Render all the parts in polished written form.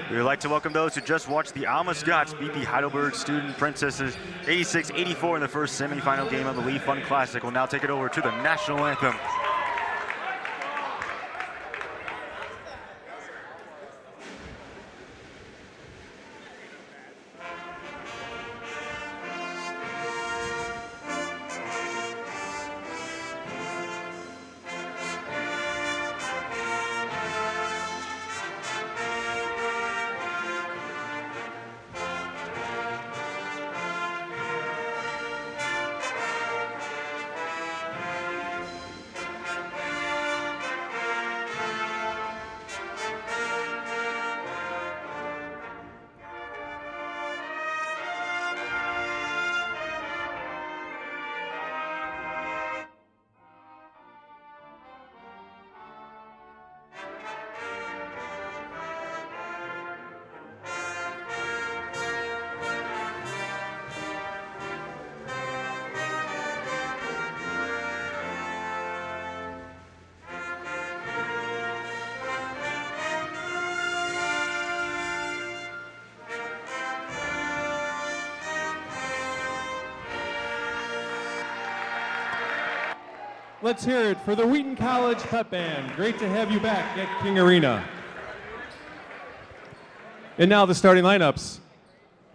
We would like to welcome those who just watched the Alma Scots beat the Heidelberg Student Princesses 86-84 in the first semifinal game of the Pfund Classic. We'll now take it over to the national anthem. Let's hear it for the Wheaton College Pep Band. Great to have you back at King Arena. And now the starting lineups.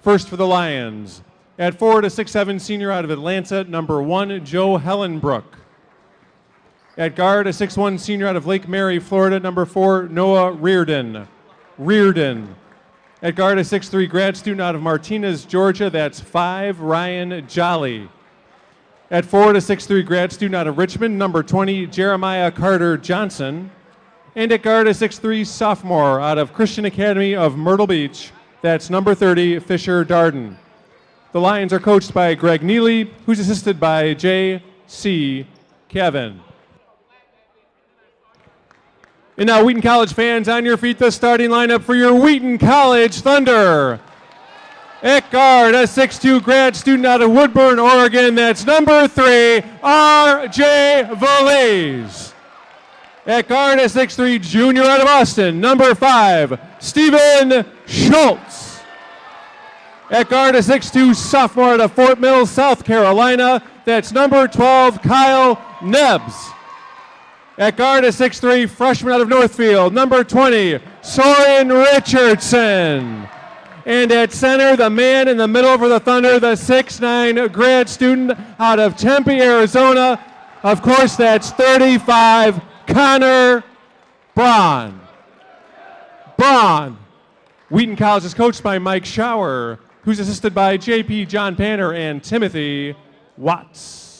First for the Lions. At forward, a 6'7" senior out of Atlanta, number 1, Joe Hellenbrook. At guard, a 6'1" senior out of Lake Mary, Florida, number 4, Noah Reardon. At guard, a 6'3" grad student out of Martinez, Georgia, that's 5, Ryan Jolly. At forward, a 6'3" grad student out of Richmond, number 20, Jeremiah Carter Johnson. And at guard, a 6'3" sophomore out of Christian Academy of Myrtle Beach, that's number 30, Fisher Darden. The Lions are coached by Greg Neely, who's assisted by J.C. Kevin. And now, Wheaton College fans, on your feet, the starting lineup for your Wheaton College Thunder. At guard, a 6'2" grad student out of Woodburn, Oregon, that's number 3, R.J. Valise. At guard, a 6'3" junior out of Austin, number 5, Stephen Schultz. At guard, a 6'2" sophomore out of Fort Mill, South Carolina, that's number 12, Kyle Nebbs. At guard, a 6'3" freshman out of Northfield, number 20, Soren Richardson. And at center, the man in the middle for the Thunder, the 6'9" grad student out of Tempe, Arizona. Of course, that's 35, Connor Braun. Wheaton College is coached by Mike Schauer, who's assisted by J.P. John Panner and Timothy Watts.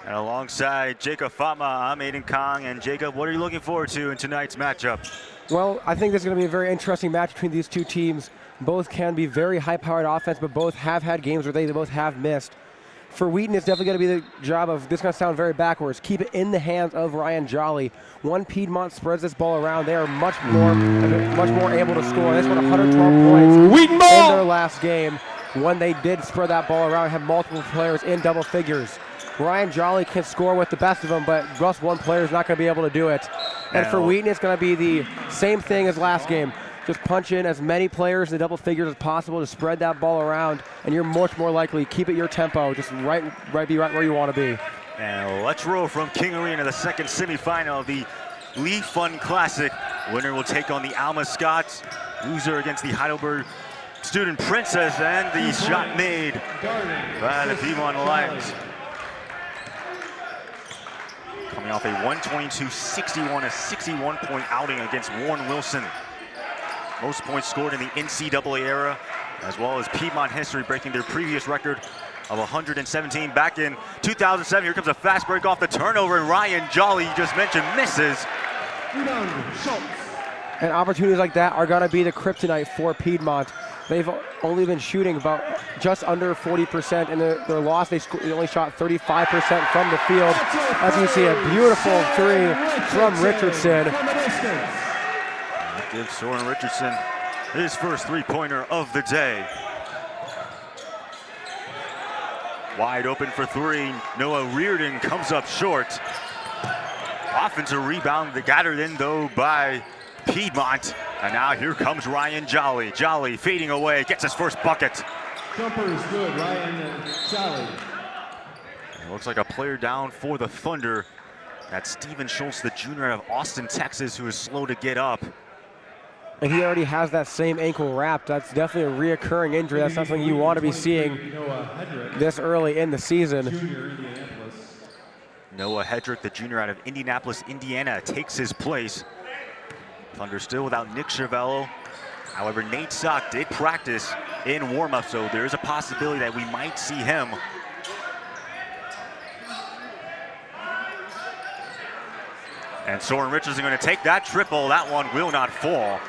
And alongside Jacob Fatma, I'm Aiden Kong. And Jacob, what are you looking forward to in tonight's matchup? Well, I think this is going to be a very interesting match between these two teams. Both can be very high-powered offense, but both have had games where they both have missed. For Wheaton, it's definitely going to be the job of, this is going to sound very backwards, keep it in the hands of Ryan Jolly. When Piedmont spreads this ball around, they are much more able to score. They scored 112 points Wheaton ball in their last game when they did spread that ball around and have multiple players in double figures. Ryan Jolly can score with the best of them, but just one player is not going to be able to do it. And for Wheaton, it's going to be the same thing as last game. Just punch in as many players in the double figures as possible to spread that ball around, and you're much more likely keep it your tempo, just be right where you want to be. And let's roll from King Arena, the second semifinal of the Pfund Classic. Winner will take on the Alma Scots, loser against the Heidelberg Student Princess, and the shot made by the Piedmont Lions. Coming off a 122-61, a 61-point outing against Warren Wilson. Most points scored in the NCAA era, as well as Piedmont history, breaking their previous record of 117 back in 2007. Here comes a fast break off the turnover, and Ryan Jolly, you just mentioned, misses. And opportunities like that are going to be the kryptonite for Piedmont. They've only been shooting about just under 40%. In their loss, they only shot 35% from the field. As you see, a beautiful three from Richardson. That gives Soren Richardson his first three-pointer of the day. Wide open for three. Noah Reardon comes up short. Offensive rebound. They got it in, though, by Piedmont. And now here comes Ryan Jolly. Jolly fading away, gets his first bucket. Jumper is good, Ryan Jolly. It looks like a player down for the Thunder. That's Stephen Schultz, the junior out of Austin, Texas, who is slow to get up. And he already has that same ankle wrapped. That's definitely a reoccurring injury. That's something you want to be seeing this early in the season. Noah Hedrick, the junior out of Indianapolis, Indiana, takes his place. Thunder still without Nick Cervello. However, Nate Sock did practice in warm-up, so there is a possibility that we might see him. And Soren Richardson going to take that triple. That one will not fall.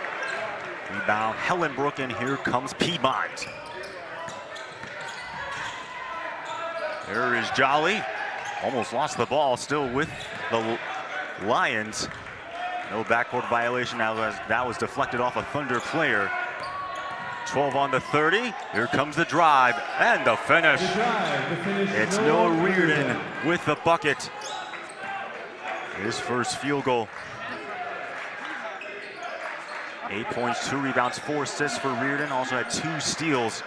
Rebound Hellenbrook, and here comes Piedmont. There is Jolly. Almost lost the ball, still with the Lions. No backcourt violation. Now that was deflected off a Thunder player. 12 on the 30. Here comes the drive and the finish. It's Noah Reardon with the bucket. His first field goal. 8 points, 2 rebounds, 4 assists for Reardon. Also had 2 steals.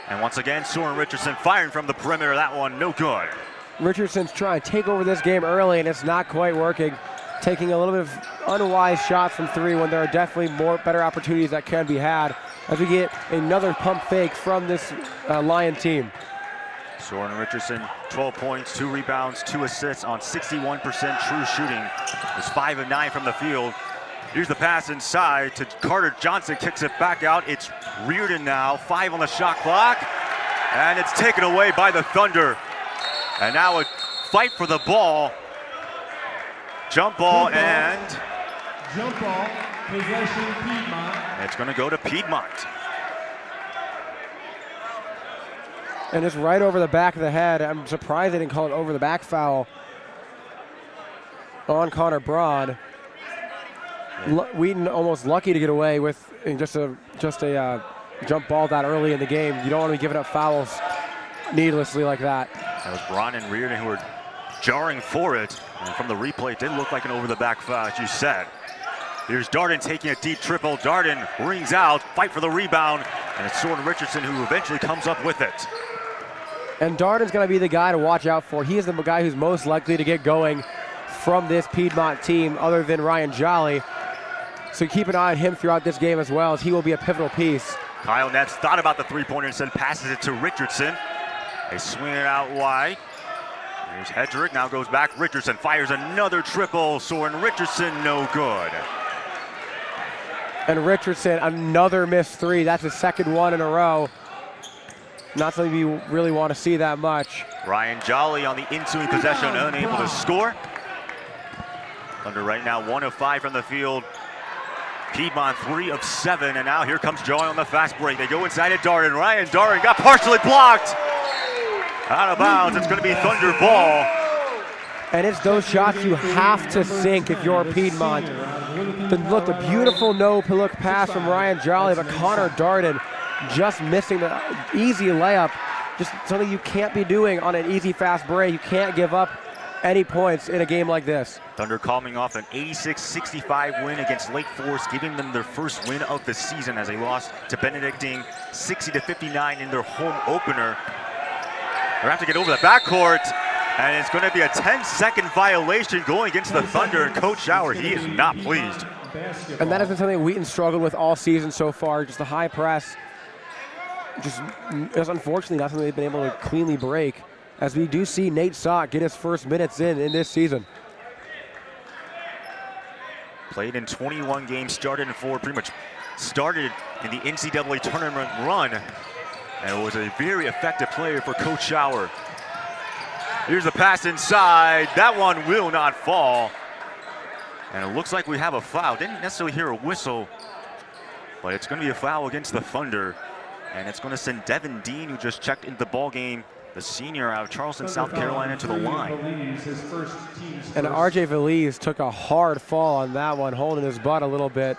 And once again, Soren Richardson firing from the perimeter. That one no good. Richardson's trying to take over this game early, and it's not quite working. Taking a little bit of unwise shots from three when there are definitely better opportunities that can be had as we get another pump fake from this Lion team. Soren Richardson, 12 points, 2 rebounds, 2 assists on 61% true shooting. It's 5 of 9 from the field. Here's the pass inside to Carter Johnson, kicks it back out. It's Reardon now, 5 on the shot clock, and it's taken away by the Thunder. And now a fight for the ball. Jump ball and jump ball, possession Piedmont. It's going to go to Piedmont. And it's right over the back of the head. I'm surprised they didn't call it over the back foul on Connor Broad. Wheaton almost lucky to get away with just a jump ball that early in the game. You don't want to be giving up fouls needlessly like that. That was Braun and Reardon who were jarring for it. And from the replay, it did look like an over-the-back foul, as you said. Here's Darden taking a deep triple. Darden rings out, fight for the rebound, and it's Soren Richardson who eventually comes up with it. And Darden's going to be the guy to watch out for. He is the guy who's most likely to get going from this Piedmont team, other than Ryan Jolly. So keep an eye on him throughout this game as well, as he will be a pivotal piece. Kyle Nets thought about the three-pointer and passes it to Richardson. They swing it out wide. Here's Hedrick, now goes back. Richardson fires another triple. Soren Richardson, no good. And Richardson, another missed three. That's his second one in a row. Not something you really want to see that much. Ryan Jolly on the ensuing possession, unable to score. Thunder right now 1 of 5 from the field. Piedmont 3 of 7, and now here comes Jolly on the fast break. They go inside at Darden. Ryan Darden got partially blocked. Out of bounds, it's going to be Thunder ball. And it's those shots you have to sink if you're Piedmont. Look, the beautiful no-look pass from Ryan Jolly, but Connor Darden just missing the easy layup. Just something you can't be doing on an easy fast break. You can't give up any points in a game like this. Thunder coming off an 86-65 win against Lake Forest, giving them their first win of the season as they lost to Benedictine 60-59 in their home opener. They have to get over the backcourt, and it's going to be a 10-second violation going against the Thunder, and Coach Schauer, he is not pleased. And that has been something Wheaton struggled with all season so far, just the high press. Just unfortunately not something they've been able to cleanly break, as we do see Nate Sock get his first minutes in this season. Played in 21 games, started in 4, pretty much started in the NCAA tournament run, and was a very effective player for Coach Schauer. Here's the pass inside. That one will not fall. And it looks like we have a foul. Didn't necessarily hear a whistle, but it's going to be a foul against the Thunder. And it's going to send Devin Dean, who just checked into the ball game, the senior out of Charleston, South Carolina, to the line. And RJ Valise took a hard fall on that one, holding his butt a little bit.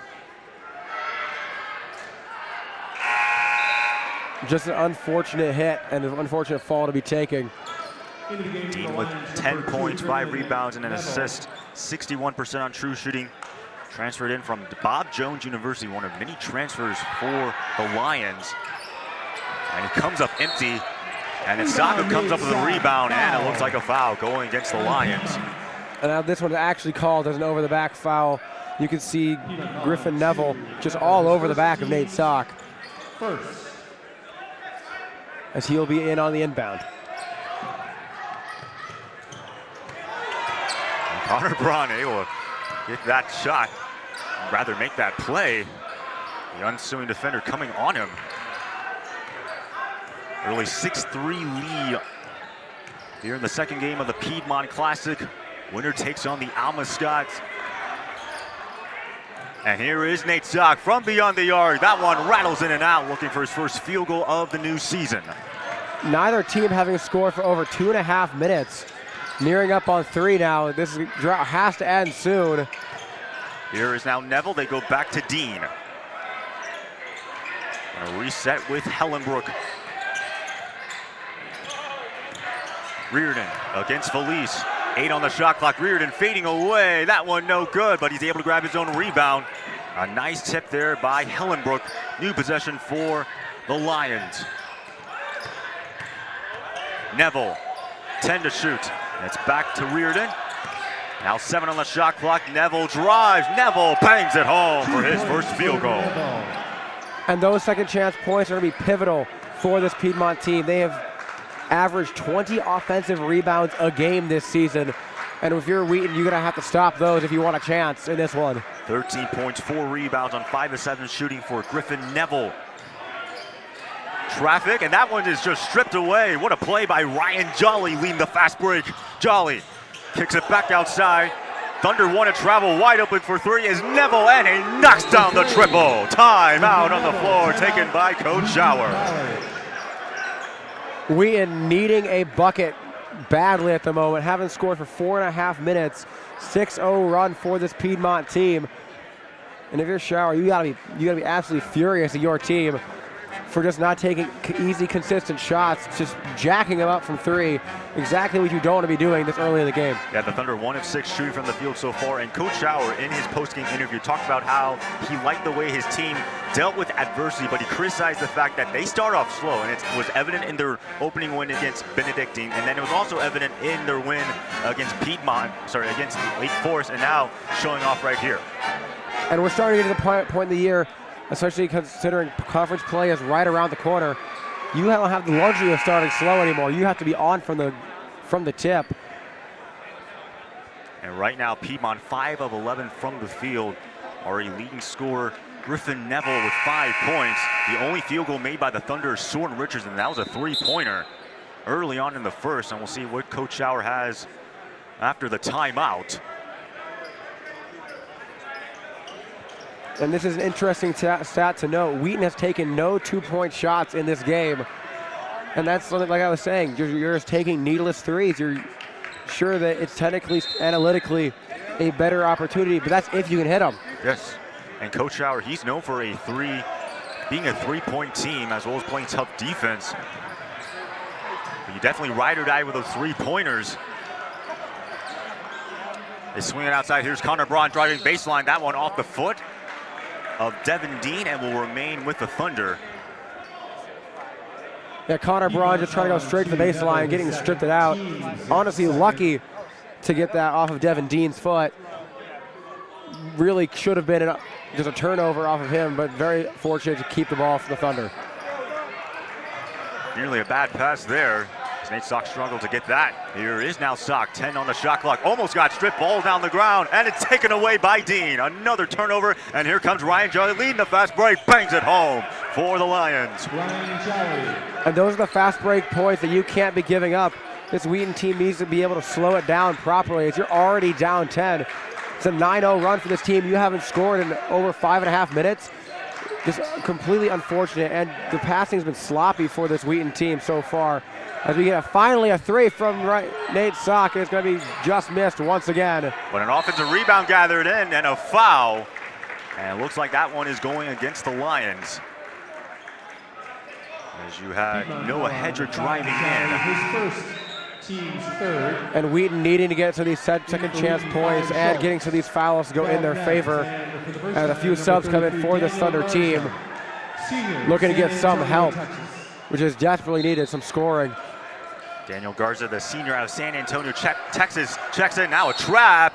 Just an unfortunate hit and an unfortunate fall to be taken. Dean with 10 points, 5 rebounds, and an assist. 61% on true shooting. Transferred in from Bob Jones University, one of many transfers for the Lions. And he comes up empty. And then Saka comes up with a rebound, and it looks like a foul going against the Lions. And now this one's actually called as an over-the-back foul. You can see Griffin Neville just all over the back of Nate Sock. As he'll be in on the inbound. And Connor Braun able to get that shot, rather make that play. The ensuing defender coming on him. Early 6-3 lead here in the second game of the Piedmont Classic. Winner takes on the Alma Scots. And here is Nate Sock from beyond the arc. That one rattles in and out, looking for his first field goal of the new season. Neither team having scored for over 2.5 minutes. Nearing up on 3 now. This drought has to end soon. Here is now Neville. They go back to Dean. And a reset with Hellenbrook. Reardon against Felice. 8 on the shot clock. Reardon fading away. That one no good, but he's able to grab his own rebound. A nice tip there by Hellenbrook. New possession for the Lions. Neville, 10 to shoot. It's back to Reardon. Now 7 on the shot clock. Neville drives. Neville bangs it home for his first field goal. And those second chance points are going to be pivotal for this Piedmont team. They have averaged 20 offensive rebounds a game this season. And if you're Wheaton, you're going to have to stop those if you want a chance in this one. 13 points, 4 rebounds on 5 of 7 shooting for Griffin Neville. Traffic, and that one is just stripped away. What a play by Ryan Jolly leading the fast break. Jolly kicks it back outside. Thunder want to travel wide open for 3 is Neville, and he knocks down the triple. Timeout on the floor taken by Coach Schauer. Wheaton needing a bucket badly at the moment. Haven't scored for 4.5 minutes. 6-0 run for this Piedmont team. And if you're Schauer, you gotta be absolutely furious at your team for just not taking easy, consistent shots, just jacking them up from 3. Exactly what you don't want to be doing this early in the game. Yeah, the Thunder 1 of 6 shooting from the field so far, and Coach Schauer in his post-game interview talked about how he liked the way his team dealt with adversity, but he criticized the fact that they start off slow, and it was evident in their opening win against Benedictine, and then it was also evident in their win against against Lake Forest, and now showing off right here. And we're starting to get to the point in the year, especially considering conference play is right around the corner. You don't have the luxury of starting slow anymore. You have to be on from the tip. And right now, Piedmont 5 of 11 from the field. Already leading scorer Griffin Neville with 5 points. The only field goal made by the Thunder is Soren Richards, and that was a 3-pointer early on in the first. And we'll see what Coach Schauer has after the timeout. And this is an interesting stat to note. Wheaton has taken no 2-point shots in this game. And that's something, like I was saying, you're just taking needless threes. You're sure that it's technically, analytically, a better opportunity, but that's if you can hit them. Yes, and Coach Schauer, he's known for being a 3-point team as well as playing tough defense. But you definitely ride or die with those 3-pointers. They swing it outside. Here's Connor Braun driving baseline. That one off the foot of Devin Dean and will remain with the Thunder. Yeah, Connor Braun just trying to go straight to the baseline, getting stripped it out. Honestly, lucky to get that off of Devin Dean's foot. Really should have been just a turnover off of him, but very fortunate to keep the ball for the Thunder. Nearly a bad pass there. Nate Sock struggled to get that. Here is now Sock, 10 on the shot clock. Almost got stripped, ball down the ground, and it's taken away by Dean. Another turnover, and here comes Ryan Jolly leading the fast break, bangs it home for the Lions. And those are the fast break points that you can't be giving up. This Wheaton team needs to be able to slow it down properly as you're already down 10. It's a 9-0 run for this team. You haven't scored in over 5.5 minutes. Just completely unfortunate, and the passing's been sloppy for this Wheaton team so far. As we get finally a 3 from Nate Sock, it's going to be just missed once again. But an offensive rebound gathered in and a foul. And it looks like that one is going against the Lions. As you had Noah Hedrick driving in. His first, team's third. And Wheaton needing to get to these second chance points and getting to these fouls to go in their favor. And a few subs come in for this Thunder team, looking to get some help, which is desperately needed, some scoring. Daniel Garza, the senior out of San Antonio, Texas, checks in. Now a trap.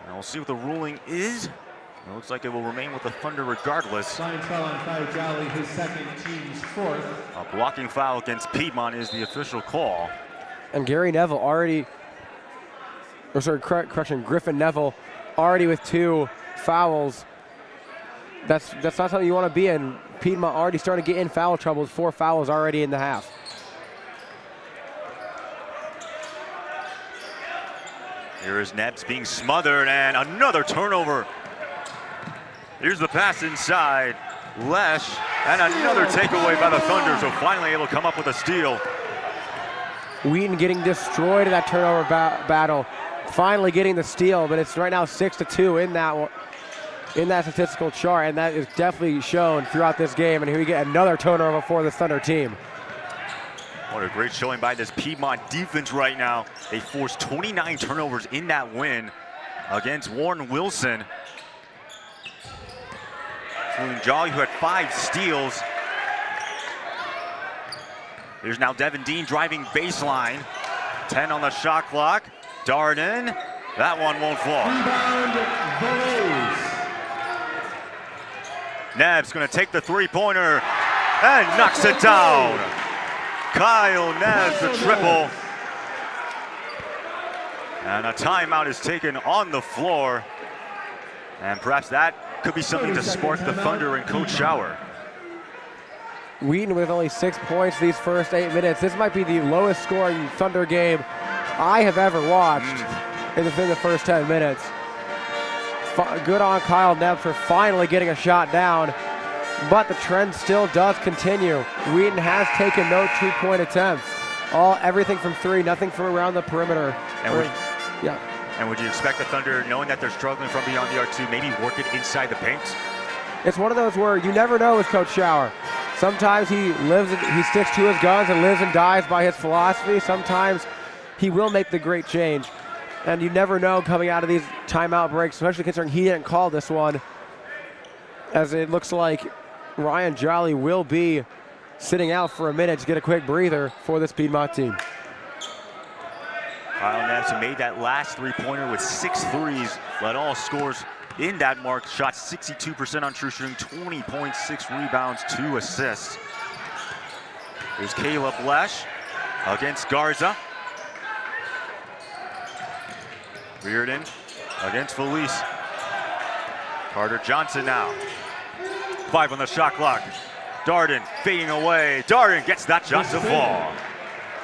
And we'll see what the ruling is. It looks like it will remain with the Thunder regardless. Sign foul on Kyle Jolly, his second, team's fourth. A blocking foul against Piedmont is the official call. And Gary Neville already, or sorry, correction, Griffin Neville already with 2 fouls. That's not something you want to be in. Piedmont already starting to get in foul trouble. 4 fouls already in the half. Here is Nebs being smothered, and another turnover. Here's the pass inside. Lesh, and another takeaway by the Thunder, so finally able to come up with a steal. Wheaton getting destroyed in that turnover battle. Finally getting the steal, but it's right now 6-2 in that statistical chart, and that is definitely shown throughout this game. And here we get another turnover for the Thunder team. What a great showing by this Piedmont defense right now. They forced 29 turnovers in that win against Warren Wilson. Including Jolly, who had 5 steals. Here's now Devin Dean driving baseline. 10 on the shot clock. Darden, that one won't fall. Neb's gonna take the 3-pointer and knocks it down. Kyle Nebs, the triple. And a timeout is taken on the floor. And perhaps that could be something to spark the Thunder and Coach Schauer. Wheaton with only 6 points these first 8 minutes. This might be the lowest scoring Thunder game I have ever watched within the first 10 minutes. Good on Kyle Nebs for finally getting a shot down, but the trend still does continue. Wheaton has taken no 2-point attempts. Everything from 3, nothing from around the perimeter. And would you expect the Thunder, knowing that they're struggling from beyond the arc, to maybe work it inside the paint? It's one of those where you never know with Coach Schauer. Sometimes he sticks to his guns and lives and dies by his philosophy. Sometimes he will make the great change. And you never know coming out of these timeout breaks, especially considering he didn't call this one, as it looks like Ryan Jolly will be sitting out for a minute to get a quick breather for this Piedmont team. Kyle Nebs, who made that last 3-pointer with 6 threes, led all scores in that mark. Shot 62% on true shooting, 20 points, 6 rebounds, 2 assists. Here's Caleb Lesh against Garza. Reardon against Felice. Carter Johnson now. 5 on the shot clock. Darden fading away. Darden gets that shot to fall.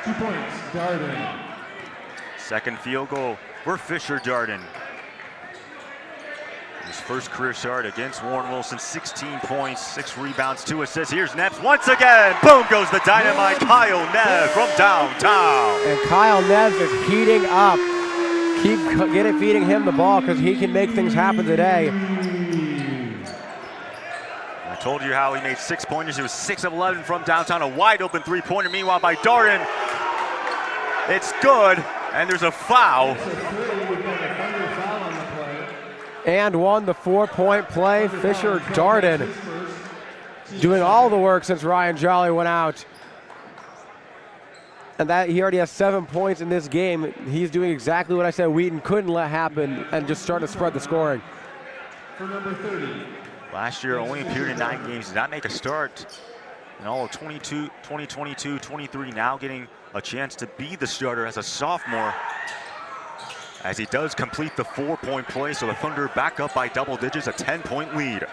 2 points, Darden. Second field goal for Fisher Darden. His first career start against Warren Wilson, 16 points, 6 rebounds, 2 assists. Here's Nebs once again. Boom goes the dynamite. Kyle Nebs from downtown. And Kyle Nebs is heating up. Keep feeding him the ball because he can make things happen today. I told you how he made 6 pointers. He was 6 of 11 from downtown. A wide open 3-pointer. Meanwhile, by Darden, it's good. And there's a foul. And won the 4-point play. Fisher Darden doing all the work since Ryan Jolly went out. And that he already has 7 points in this game. He's doing exactly what I said Wheaton couldn't let happen and just start to spread the scoring. For number 30. Last year only appeared in 9 games, did not make a start in all of 2022, 23, now getting a chance to be the starter as a sophomore, as he does complete the 4-point play. So the Thunder back up by double digits, a 10-point lead.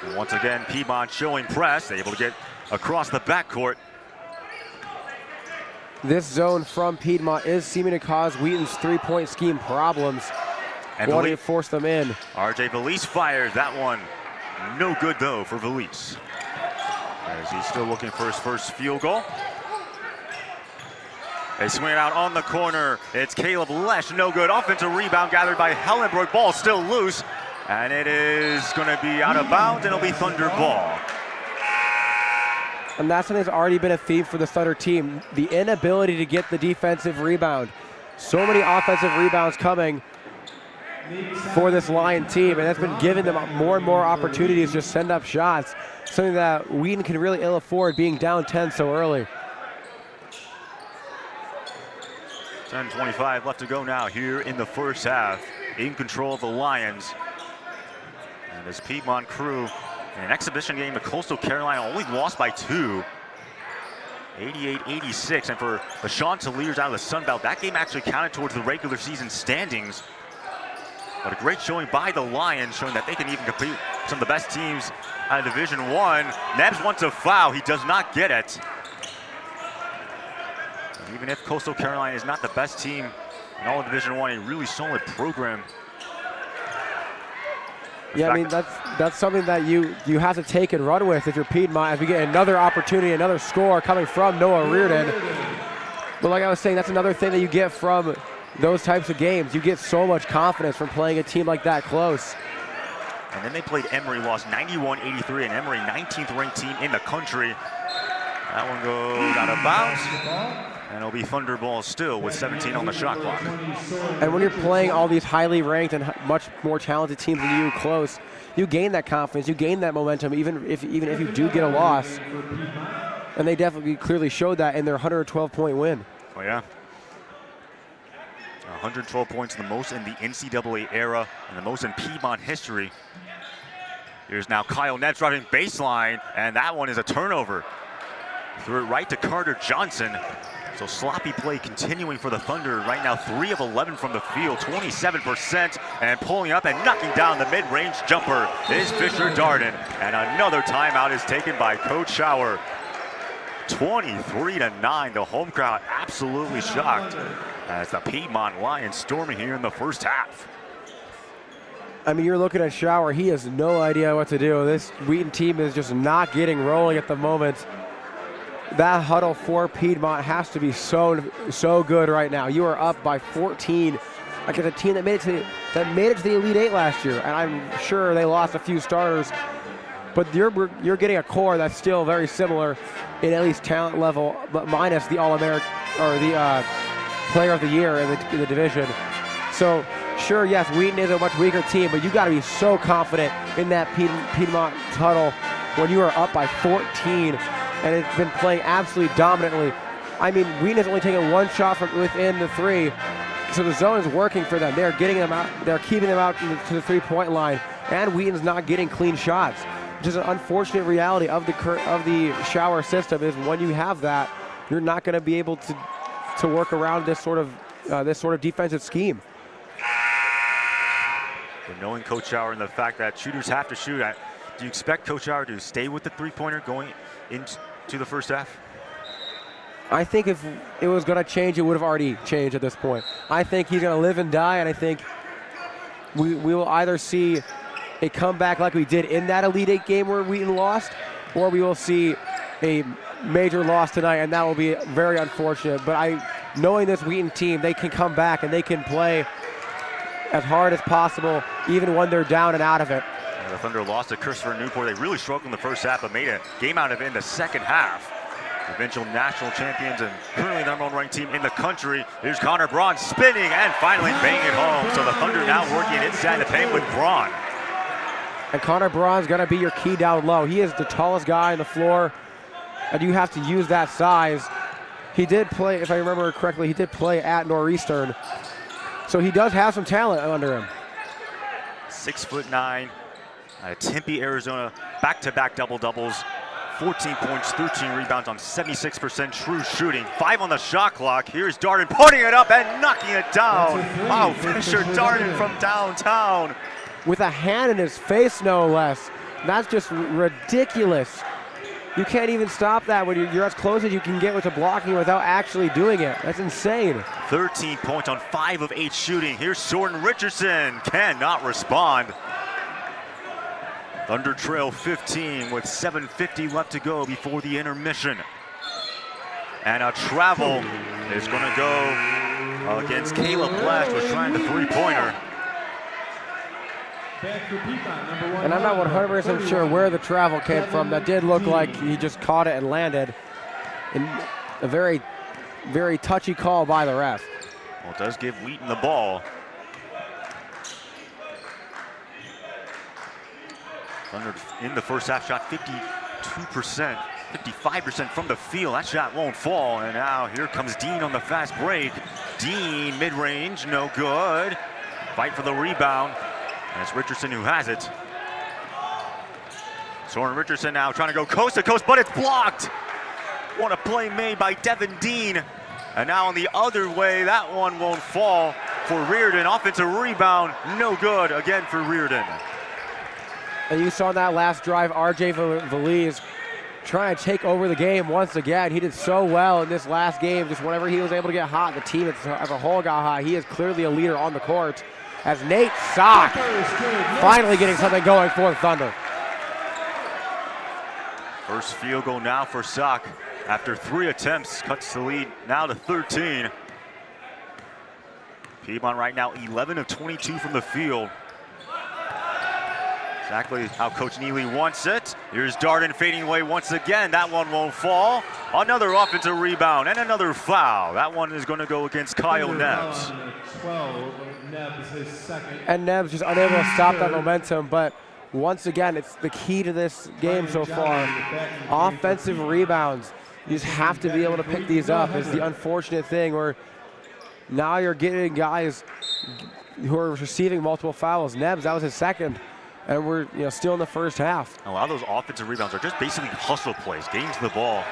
And once again, Piedmont showing press, able to get across the backcourt. This zone from Piedmont is seeming to cause Wheaton's 3-point scheme problems. And wanting to force them in. RJ Valise fires that one. No good though for Valise, as he's still looking for his first field goal. They swing it out on the corner. It's Caleb Lesh, no good. Offensive rebound gathered by Hellenbrook. Ball still loose. And it is going to be out of bounds, and it'll be Thunder ball. And that's something that's already been a theme for the Thunder team, the inability to get the defensive rebound. So many offensive rebounds coming for this Lion team, and that's been giving them more and more opportunities to send up shots, something that Wheaton can really ill afford, being down 10 so early. 10:25 left to go now here in the first half. In control of the Lions. And this Piedmont crew in an exhibition game to Coastal Carolina only lost by 2. 88-86, and for the Chanticleers out of the Sun Belt, that game actually counted towards the regular season standings. But a great showing by the Lions, showing that they can even compete with some of the best teams out of Division 1. Nebbs wants a foul, he does not get it. And even if Coastal Carolina is not the best team in all of Division 1, a really solid program. Yeah, I mean, that's something that you have to take and run with if you're Piedmont, as we get another opportunity, another score coming from Noah Reardon. But like I was saying, that's another thing that you get from those types of games. You get so much confidence from playing a team like that close. And then they played Emory, lost 91-83, and Emory 19th ranked team in the country. That one goes out of bounds. And it'll be Thunder ball still with 17 on the shot clock. And when you're playing all these highly ranked and much more talented teams than you close, you gain that confidence, you gain that momentum, even if you do get a loss. And they definitely clearly showed that in their 112-point win. Oh yeah. 112 points, the most in the NCAA era and the most in Piedmont history. Here's now Kyle Nebbs driving baseline, and that one is a turnover. Threw it right to Carter Johnson. So sloppy play continuing for the Thunder. Right now 3 of 11 from the field, 27%, and pulling up and knocking down the mid-range jumper is Fisher Darden. And another timeout is taken by Coach Schauer. 23-9, the home crowd absolutely shocked as the Piedmont Lions storming here in the first half. I mean, you're looking at Schauer, he has no idea what to do. This Wheaton team is just not getting rolling at the moment. That huddle for Piedmont has to be so good right now. You are up by 14 against a team that made it to the Elite Eight last year, and I'm sure they lost a few starters, but you're getting a core that's still very similar in at least talent level, but minus the All-American or the Player of the Year in the division. So sure, yes, Wheaton is a much weaker team, but you got to be so confident in that Piedmont huddle when you are up by 14. And it's been playing absolutely dominantly. I mean, Wheaton has only taken 1 shot from within the 3, so the zone is working for them. They're getting them out. They're keeping them out to the 3-point line, and Wheaton's not getting clean shots, which is an unfortunate reality of the Schauer system. Is when you have that, you're not going to be able to work around this sort of defensive scheme. But knowing Coach Schauer and the fact that shooters have to shoot, do you expect Coach Schauer to stay with the 3-pointer going into the first half? I think if it was going to change, it would have already changed at this point. I think he's going to live and die, and I think we will either see a comeback like we did in that Elite Eight game where Wheaton lost, or we will see a major loss tonight, and that will be very unfortunate. But knowing this Wheaton team, they can come back and they can play as hard as possible, even when they're down and out of it. The Thunder lost to Christopher Newport. They really struggled in the first half, but made a game out of it in the second half. Eventual national champions and currently the #1 ranked team in the country. Here's Connor Braun spinning and finally banging it home. So the Thunder now working inside the paint with Braun. And Connor Braun's going to be your key down low. He is the tallest guy on the floor, and you have to use that size. He did play, if I remember correctly, he did play at Northeastern. So he does have some talent under him. 6'9", Tempe, Arizona, back-to-back double-doubles, 14 points, 13 rebounds on 76% true shooting, 5 on the shot clock. Here's Darden putting it up and knocking it down. Wow, Fisher Darden from downtown. With a hand in his face, no less. That's just ridiculous. You can't even stop that when you're as close as you can get with the blocking without actually doing it. That's insane. 13 points on 5 of 8 shooting. Here's Jordan Richardson, cannot respond. Thunder trail 15 with 7:50 left to go before the intermission. And a travel is going to go against Caleb Blash, was trying the 3-pointer. And I'm not 100% sure where the travel came from. That did look like he just caught it and landed. In a very, very touchy call by the ref. Well, it does give Wheaton the ball. Thunder in the first half shot 52%, 55% from the field. That shot won't fall. And now here comes Dean on the fast break. Dean mid-range, no good. Fight for the rebound. And it's Richardson who has it. Soren Richardson now trying to go coast to coast, but it's blocked. What a play made by Devin Dean. And now on the other way, that one won't fall for Reardon. Offensive rebound, no good again for Reardon. And you saw in that last drive, RJ Valise trying to take over the game once again. He did so well in this last game. Just whenever he was able to get hot, the team as a whole got hot. He is clearly a leader on the court. As Nate Sock finally getting something going for the Thunder. First field goal now for Sock. After 3 attempts, cuts the lead now to 13. Piedmont right now 11 of 22 from the field. Exactly how Coach Neely wants it. Here's Darden fading away once again. That one won't fall. Another offensive rebound and another foul. That one is going to go against Kyle Nebbs. 12, Nebbs his second. And Nebbs just unable to stop that momentum, but once again, it's the key to this game so far. Offensive rebounds. You just have to be able to pick these up. It's the unfortunate thing where now you're getting guys who are receiving multiple fouls. Nebbs, that was his second. And we're still in the first half. A lot of those offensive rebounds are just basically hustle plays, getting to the ball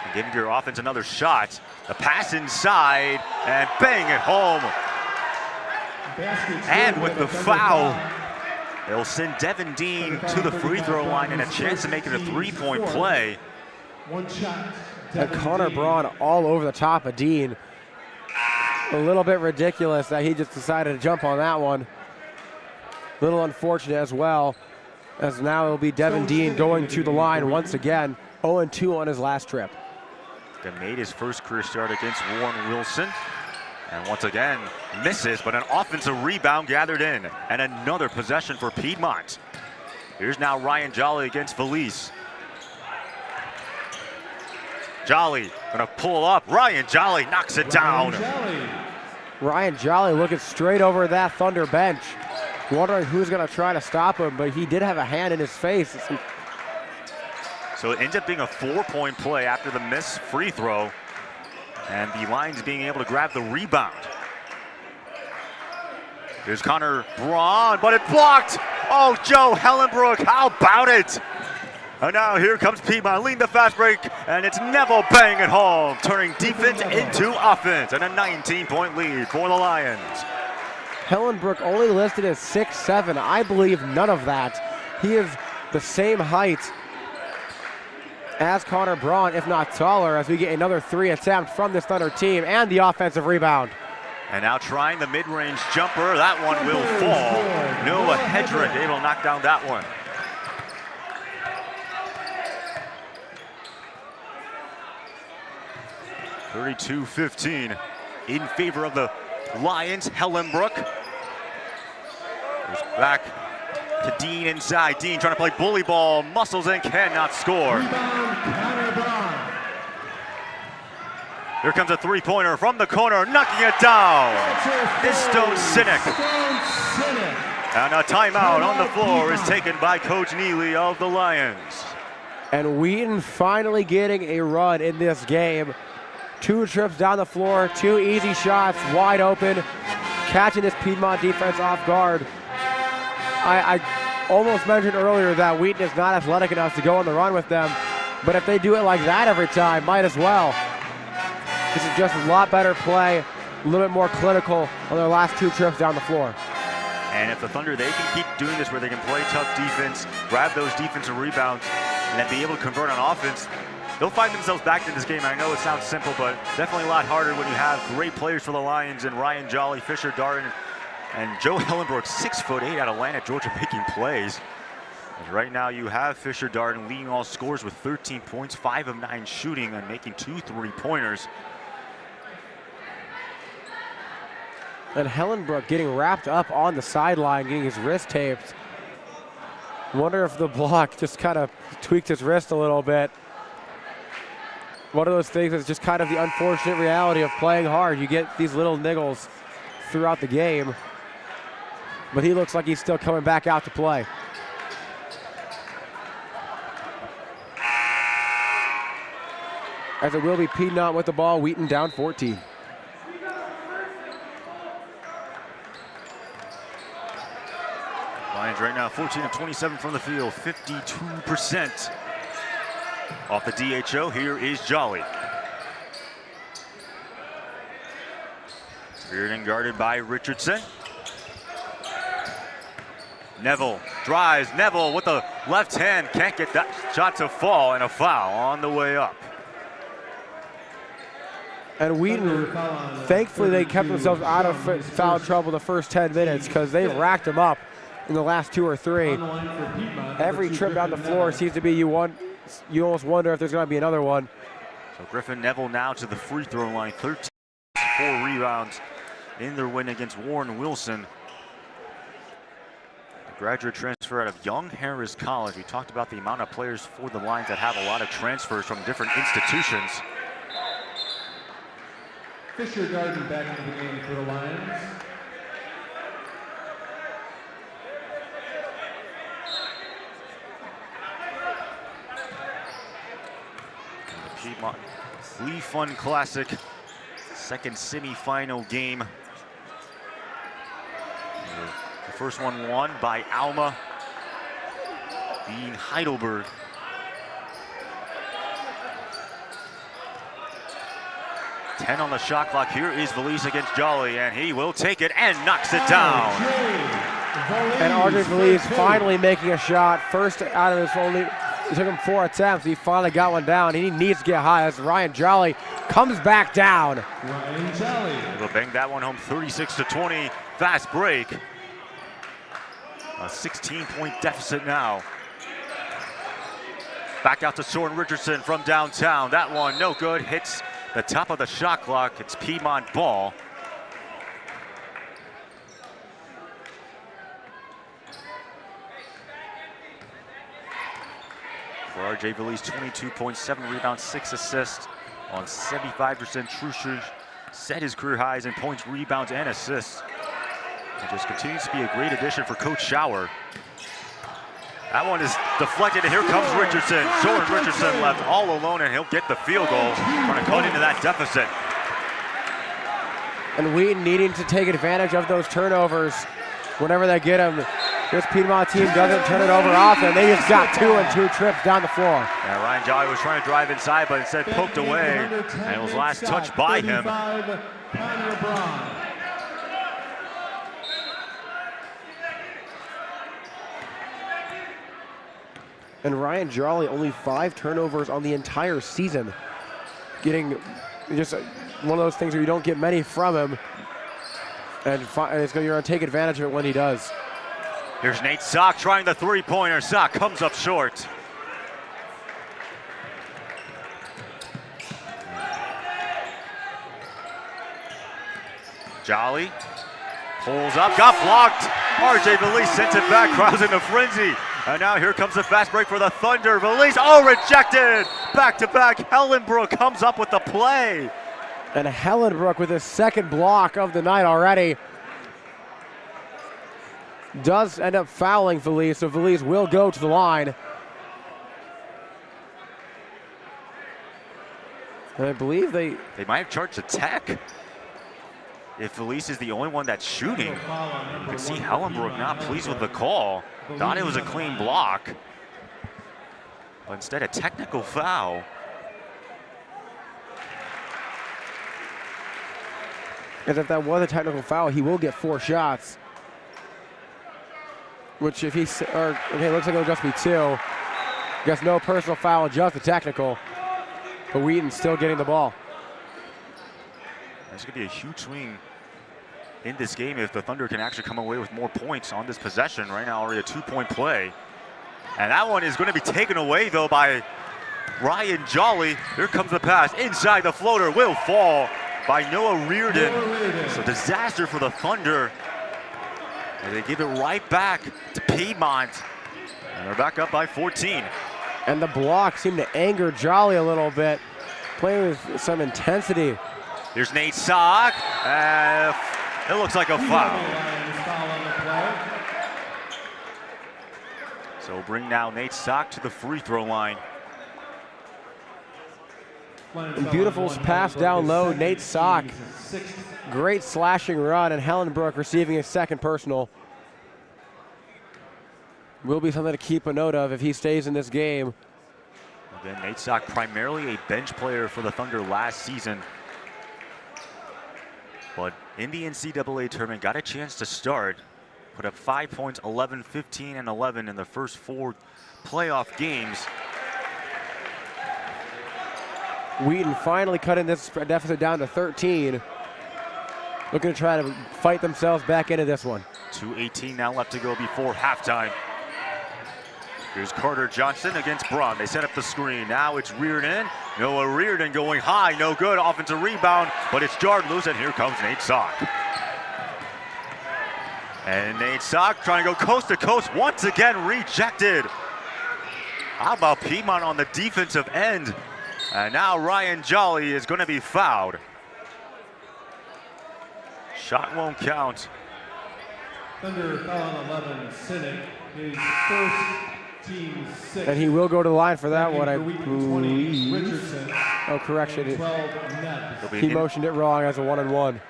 and giving your offense another shot. The pass inside and bang it home. And with the foul, they'll send Devin Dean to the free throw line and a chance to make it a 3-point play. One shot. And Connor Braun all over the top of Dean. A little bit ridiculous that he just decided to jump on that one. Little unfortunate as well, as now it'll be Devin Dean going to the line once again, 0-2 on his last trip. He made his first career start against Warren Wilson, and once again misses, but an offensive rebound gathered in, and another possession for Piedmont. Here's now Ryan Jolly against Valise. Jolly gonna pull up. Ryan Jolly knocks it down. Ryan Jolly looking straight over that Thunder bench, wondering who's going to try to stop him, but he did have a hand in his face. So it ends up being a 4-point play after the missed free throw, and the Lions being able to grab the rebound. Here's Connor Braun, but it blocked. Oh, Joe Hellenbrook, how about it? And now here comes Piedmont, leading the fast break, and it's Neville bang it home, turning defense into offense, and a 19-point lead for the Lions. Hellenbrook only listed as 6'7". I believe none of that. He is the same height as Connor Braun, if not taller, as we get another 3 attempt from this Thunder team and the offensive rebound. And now trying the mid-range jumper. That one will fall. Noah Hedrick able to knock down that one. (32-15) in favor of the Lions. Hellenbrook goes back to Dean inside. Dean trying to play bully ball, muscles and cannot score. Here comes a three-pointer from the corner, knocking it down. It's Stone Sinek. And a timeout on the floor is taken by Coach Neely of the Lions. And Wheaton finally getting a run in this game. 2 trips down the floor, 2 easy shots, wide open, catching this Piedmont defense off guard. I almost mentioned earlier that Wheaton is not athletic enough to go on the run with them, but if they do it like that every time, might as well. This is just a lot better play, a little bit more clinical on their last 2 trips down the floor. And if the Thunder, they can keep doing this where they can play tough defense, grab those defensive rebounds, and then be able to convert on offense, they'll find themselves back in this game. I know it sounds simple, but definitely a lot harder when you have great players for the Lions and Ryan Jolly, Fisher Darden, and Joe Hellenbrook, 6'8" out of Atlanta, Georgia, making plays. And right now you have Fisher Darden leading all scores with 13 points, 5 of 9 shooting, and making 2 3-pointers. And Hellenbrook getting wrapped up on the sideline, getting his wrist taped. Wonder if the block just kind of tweaked his wrist a little bit. One of those things is just kind of the unfortunate reality of playing hard. You get these little niggles throughout the game, but he looks like he's still coming back out to play. As it will be Piedmont with the ball, Wheaton down 14. Lions right now 14 of 27 from the field, 52%. Off the DHO, here is Jolly. Reared and guarded by Richardson. Neville drives, Neville with the left hand, can't get that shot to fall, and a foul on the way up. And Wheaton, thankfully they kept themselves out of foul trouble the first 10 minutes because they've racked them up in the last 2 or 3. Every trip down the floor seems to be you almost wonder if there's going to be another one. So Griffin Neville now to the free throw line, 13, 4 rebounds in their win against Warren Wilson. A graduate transfer out of Young Harris College. We talked about the amount of players for the Lions that have a lot of transfers from different institutions. Fisher Darden back into the game for the Lions. Piedmont Pfund Classic, second semifinal game. The first one won by Alma, beating Heidelberg. Ten on the shot clock. Here is Valise against Jolly, and he will take it and knocks it down. And RJ Valise finally making a shot. First out of his only. It took him 4 attempts. He finally got one down. He needs to get high as Ryan Jolly comes back down. Ryan Jolly. He'll bang that one home, 36-20. Fast break. A 16-point deficit now. Back out to Soren Richardson from downtown. That one no good. Hits the top of the shot clock. It's Piedmont ball. For RJ Valise, 22.7 rebounds, 6 assists on 75% true shooting. Set his career highs in points, rebounds, and assists. It just continues to be a great addition for Coach Schauer. That one is deflected, and here comes Richardson. Soren Richardson left all alone, and he'll get the field goal, trying to cut into that deficit. And Wheaton needing to take advantage of those turnovers whenever they get them. This Piedmont team doesn't turn it over often. They just got 2 and 2 trips down the floor. Yeah, Ryan Jolly was trying to drive inside, but instead poked away, and it was last touched by him. And Ryan Jolly only 5 turnovers on the entire season. Getting just one of those things where you don't get many from him. And you're going to take advantage of it when he does. Here's Nate Sock trying the three-pointer. Sock comes up short. Jolly pulls up, got blocked. RJ Valise sent it back, crowds in a frenzy. And now here comes the fast break for the Thunder. Valise, rejected. Back-to-back, Hellenbrook comes up with the play. And Hellenbrook with his second block of the night already. Does end up fouling Valise, so Valise will go to the line. And I believe they might have charged a tech. If Valise is the only one that's shooting, you can see Hellenbrook not pleased with the call. Thought it was a clean block, but instead a technical foul. And if that was a technical foul, he will get 4 shots. Which if okay, looks like it'll just be 2. I guess no personal foul, just a technical. But Wheaton's still getting the ball. This could be a huge swing in this game if the Thunder can actually come away with more points on this possession. Right now already a 2-point play. And that one is going to be taken away though by Ryan Jolly. Here comes the pass. Inside, the floater will fall by Noah Reardon. So disaster for the Thunder. And they give it right back to Piedmont. And they're back up by 14. And the block seemed to anger Jolly a little bit, playing with some intensity. Here's Nate Sock. It looks like a foul. So we'll bring now Nate Sock to the free throw line. Beautiful pass down low, Nate Sock. Great slashing run, and Hellenbrook receiving his second personal. Will be something to keep a note of if he stays in this game. Again, Nate Sock, primarily a bench player for the Thunder last season. But in the NCAA tournament, got a chance to start. Put up 5 points, 11, 15, and 11 in the first 4 playoff games. Wheaton finally cutting this deficit down to 13. Looking to try to fight themselves back into this one. 2:18 now left to go before halftime. Here's Carter Johnson against Braun. They set up the screen. Now it's Reardon. Noah Reardon going high, no good. Offensive rebound, but it's jarred loose, and here comes Nate Sock. And Nate Sock trying to go coast to coast, once again rejected. How about Piedmont on the defensive end? And now Ryan Jolly is going to be fouled. Shot won't count. Thunder foul on 11, Sinek, his first team 6. And he will go to the line for that one, I Wheaton, 20, believe. Richardson, Oh, correction. 12, Neb. It'll be He an motioned it wrong as a 1-and-1.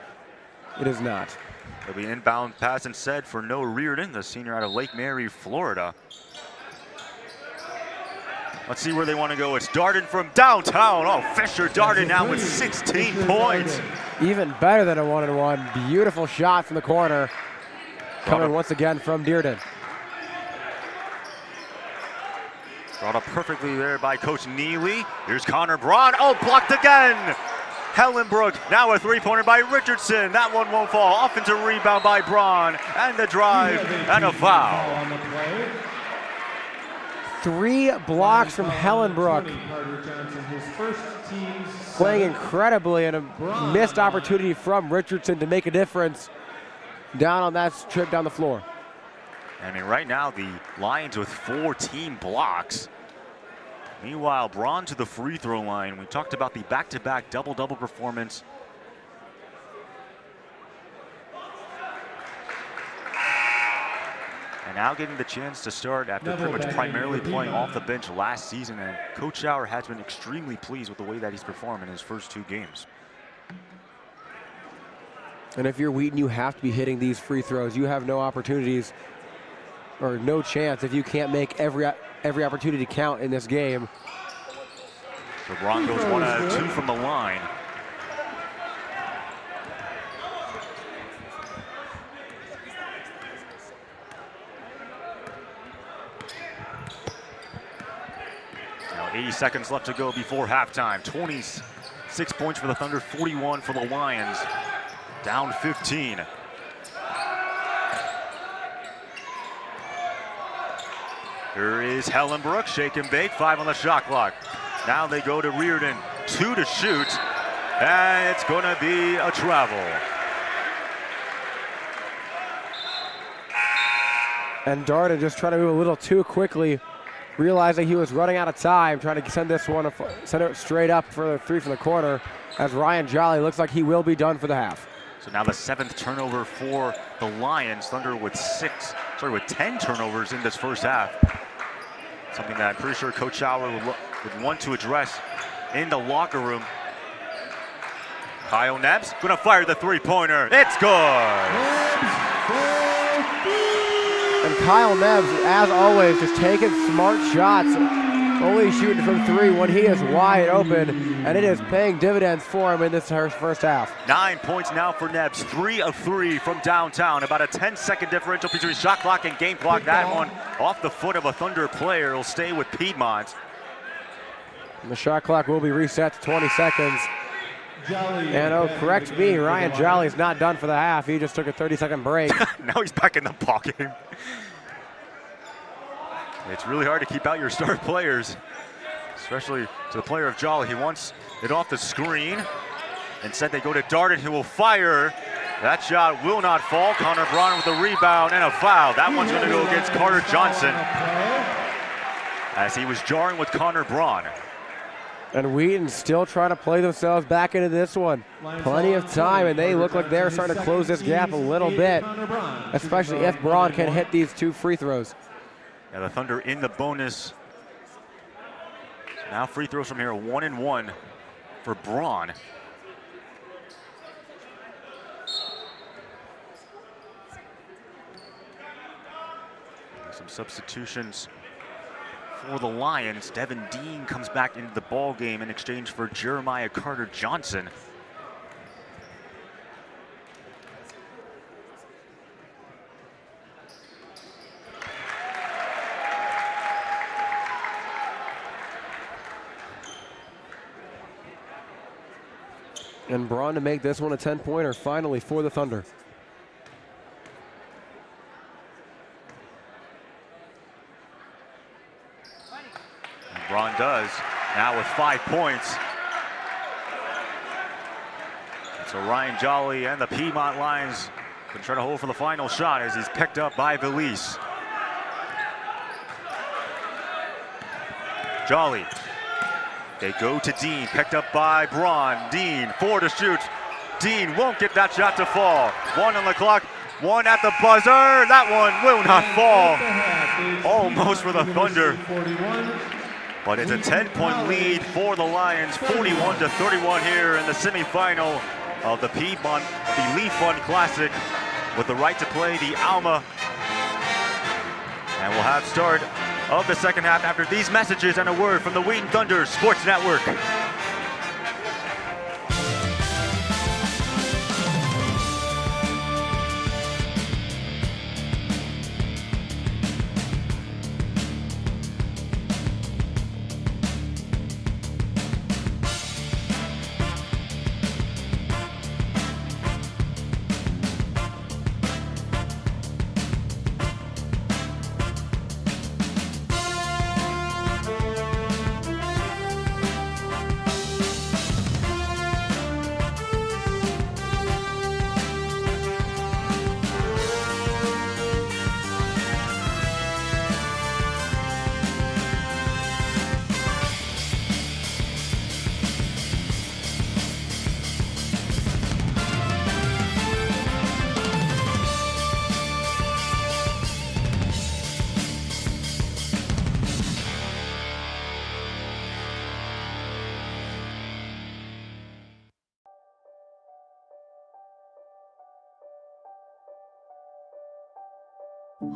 It is not. It'll be an inbound pass instead for Noah Reardon, the senior out of Lake Mary, Florida. Let's see where they want to go. It's Darden from downtown. Oh, Fisher Darden now with 16 points. Even better than a 1-and-1. Beautiful shot from the corner. Coming once again from Darden. Brought up perfectly there by Coach Neely. Here's Connor Braun. Oh, blocked again. Hellenbrook, now a three-pointer by Richardson. That one won't fall. Offensive rebound by Braun. And the drive and a foul. 3 blocks from Hellenbrook. Playing incredibly, and a missed opportunity from Richardson to make a difference down on that trip down the floor. I mean, right now the Lions with 4 team blocks. Meanwhile, Braun to the free throw line. We talked about the back-to-back double-double performance. And now getting the chance to start after pretty much primarily playing off the bench last season. And Coach Schauer has been extremely pleased with the way that he's performed in his first 2 games. And if you're Wheaton, you have to be hitting these free throws. You have no opportunities or no chance if you can't make every opportunity count in this game. So Braun goes 1 out of 2 from the line. Now 80 seconds left to go before halftime. 26 points for the Thunder, 41 for the Lions. Down 15. Here is Hellenbrook, shake and bake, 5 on the shot clock. Now they go to Reardon, 2 to shoot, and it's gonna be a travel. And Darden just trying to move a little too quickly, realizing he was running out of time, trying to send this one, send it straight up for the 3 from the corner, as Ryan Jolly looks like he will be done for the half. So now the 7th turnover for the Lions. Thunder with 10 turnovers in this first half. Something that I'm pretty sure Coach Schauer would want to address in the locker room. Kyle Nebbs gonna fire the 3-pointer. It's good. And Kyle Nebbs, as always, just taking smart shots. Only shooting from 3 when he is wide open, and it is paying dividends for him in this first half. 9 points now for Nebbs, 3 of 3 from downtown. About a 10-second differential between shot clock and game clock. That one off the foot of a Thunder player. Will stay with Piedmont. And the shot clock will be reset to 20 seconds. And oh, correct me, Ryan Jolly's not done for the half. He just took a 30-second break. Now he's back in the ball game. It's really hard to keep out your star players, especially to the player of Jolly. He wants it off the screen. Instead, they go to Darden, who will fire. That shot will not fall. Connor Braun with the rebound and a foul. That one's going to go against Carter Johnson. as he was jarring with Connor Braun. And Wheaton still trying to play themselves back into this one. Plenty of time, and they look like they're starting to close this gap a little bit, especially if Braun can hit these 2 free throws. Yeah, the Thunder in the bonus. So now free throws from here, 1 and 1 for Braun. Some substitutions for the Lions. Devin Dean comes back into the ball game in exchange for Jeremiah Carter-Johnson. And Braun to make this one a 10-pointer finally for the Thunder. And Braun does, now with 5 points. And so Ryan Jolly and the Piedmont Lions can try to hold for the final shot as he's picked up by Velise. Jolly. They go to Dean, picked up by Braun. Dean, 4 to shoot. Dean won't get that shot to fall. 1 on the clock, 1 at the buzzer. That one will not fall. Almost for the Thunder. But it's a 10-point lead for the Lions, 41-31 here in the semifinal of the Piedmont Pfund Classic with the right to play the Alma. And we'll have start of the second half after these messages and a word from the Wheaton Thunder Sports Network.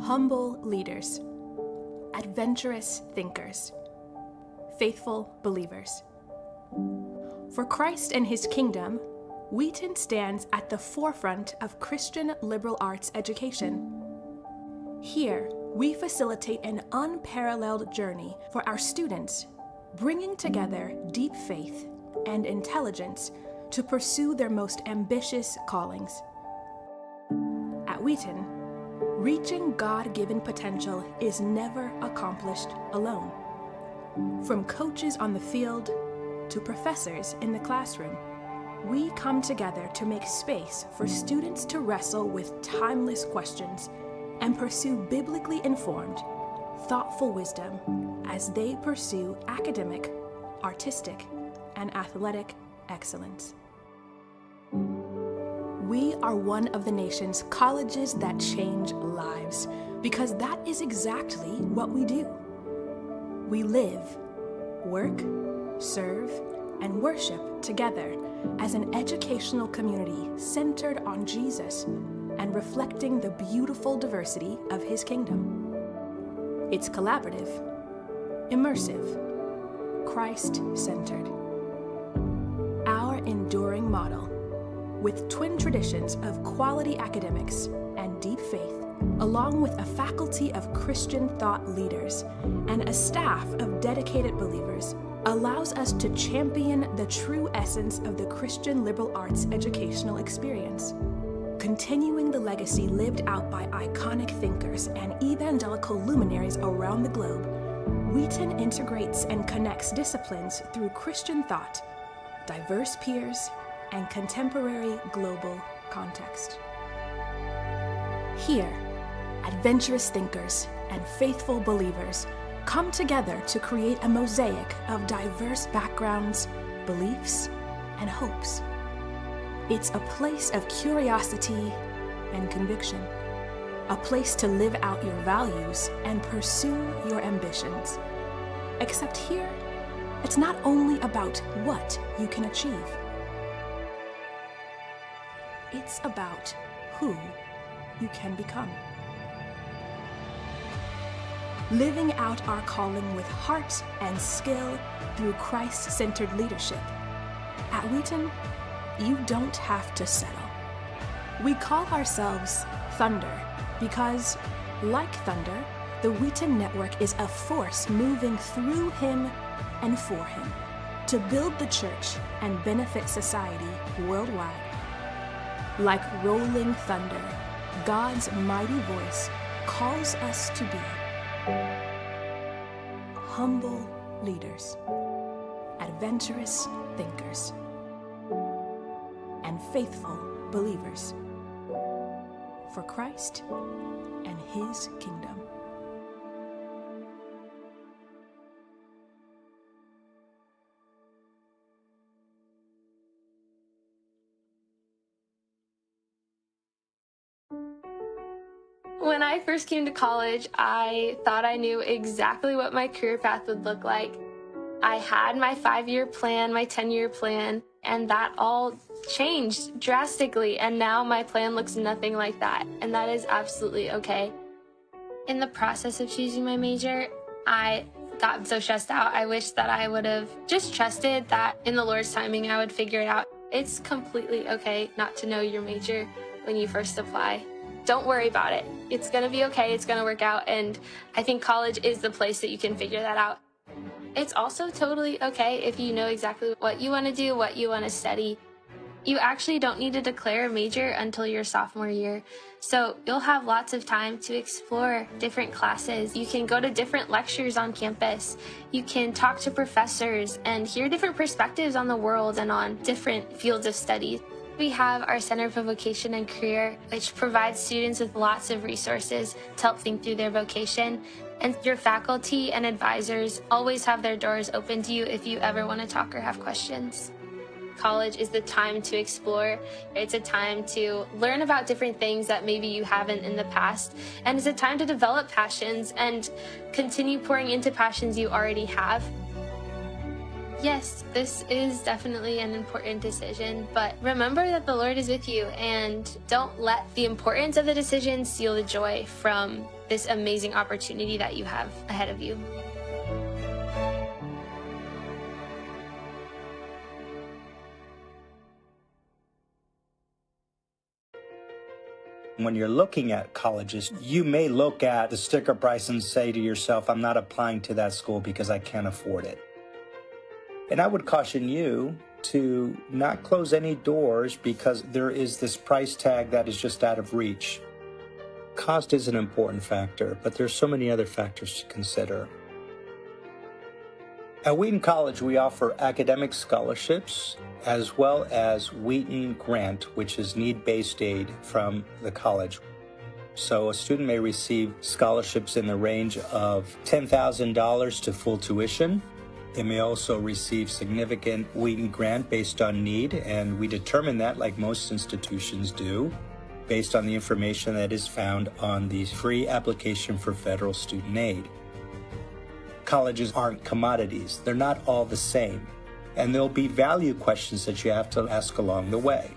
Humble leaders, adventurous thinkers, faithful believers. For Christ and his kingdom, Wheaton stands at the forefront of Christian liberal arts education. Here, we facilitate an unparalleled journey for our students, bringing together deep faith and intelligence to pursue their most ambitious callings. At Wheaton, reaching God-given potential is never accomplished alone. From coaches on the field to professors in the classroom, we come together to make space for students to wrestle with timeless questions and pursue biblically informed, thoughtful wisdom as they pursue academic, artistic, and athletic excellence. We are one of the nation's colleges that change lives, because that is exactly what we do. We live, work, serve, and worship together as an educational community centered on Jesus and reflecting the beautiful diversity of his kingdom. It's collaborative, immersive, Christ-centered. Our enduring model, with twin traditions of quality academics and deep faith, along with a faculty of Christian thought leaders and a staff of dedicated believers, allows us to champion the true essence of the Christian liberal arts educational experience. Continuing the legacy lived out by iconic thinkers and evangelical luminaries around the globe, Wheaton integrates and connects disciplines through Christian thought, diverse peers, and contemporary global context. Here, adventurous thinkers and faithful believers come together to create a mosaic of diverse backgrounds, beliefs, and hopes. It's a place of curiosity and conviction, a place to live out your values and pursue your ambitions. Except here, it's not only about what you can achieve. It's about who you can become. Living out our calling with heart and skill through Christ-centered leadership. At Wheaton, you don't have to settle. We call ourselves Thunder because, like thunder, the Wheaton Network is a force moving through him and for him to build the church and benefit society worldwide. Like rolling thunder, God's mighty voice calls us to be humble leaders, adventurous thinkers, and faithful believers for Christ and His kingdom. When I first came to college, I thought I knew exactly what my career path would look like. I had my 5-year plan, my 10-year plan, and that all changed drastically, and now my plan looks nothing like that, and that is absolutely okay. In the process of choosing my major, I got so stressed out. I wish that I would have just trusted that in the Lord's timing I would figure it out. It's completely okay not to know your major when you first apply. Don't worry about it. It's gonna be okay, it's gonna work out, and I think college is the place that you can figure that out. It's also totally okay if you know exactly what you wanna do, what you wanna study. You actually don't need to declare a major until your sophomore year, so you'll have lots of time to explore different classes. You can go to different lectures on campus. You can talk to professors and hear different perspectives on the world and on different fields of study. We have our Center for Vocation and Career, which provides students with lots of resources to help think through their vocation. And your faculty and advisors always have their doors open to you if you ever want to talk or have questions. College is the time to explore. It's a time to learn about different things that maybe you haven't in the past. And it's a time to develop passions and continue pouring into passions you already have. Yes, this is definitely an important decision, but remember that the Lord is with you, and don't let the importance of the decision steal the joy from this amazing opportunity that you have ahead of you. When you're looking at colleges, you may look at the sticker price and say to yourself, I'm not applying to that school because I can't afford it. And I would caution you to not close any doors because there is this price tag that is just out of reach. Cost is an important factor, but there's so many other factors to consider. At Wheaton College, we offer academic scholarships as well as Wheaton Grant, which is need-based aid from the college. So a student may receive scholarships in the range of $10,000 to full tuition. They may also receive significant Wheaton grant based on need, and we determine that, like most institutions do, based on the information that is found on the free application for federal student aid. Colleges aren't commodities. They're not all the same, and there'll be value questions that you have to ask along the way.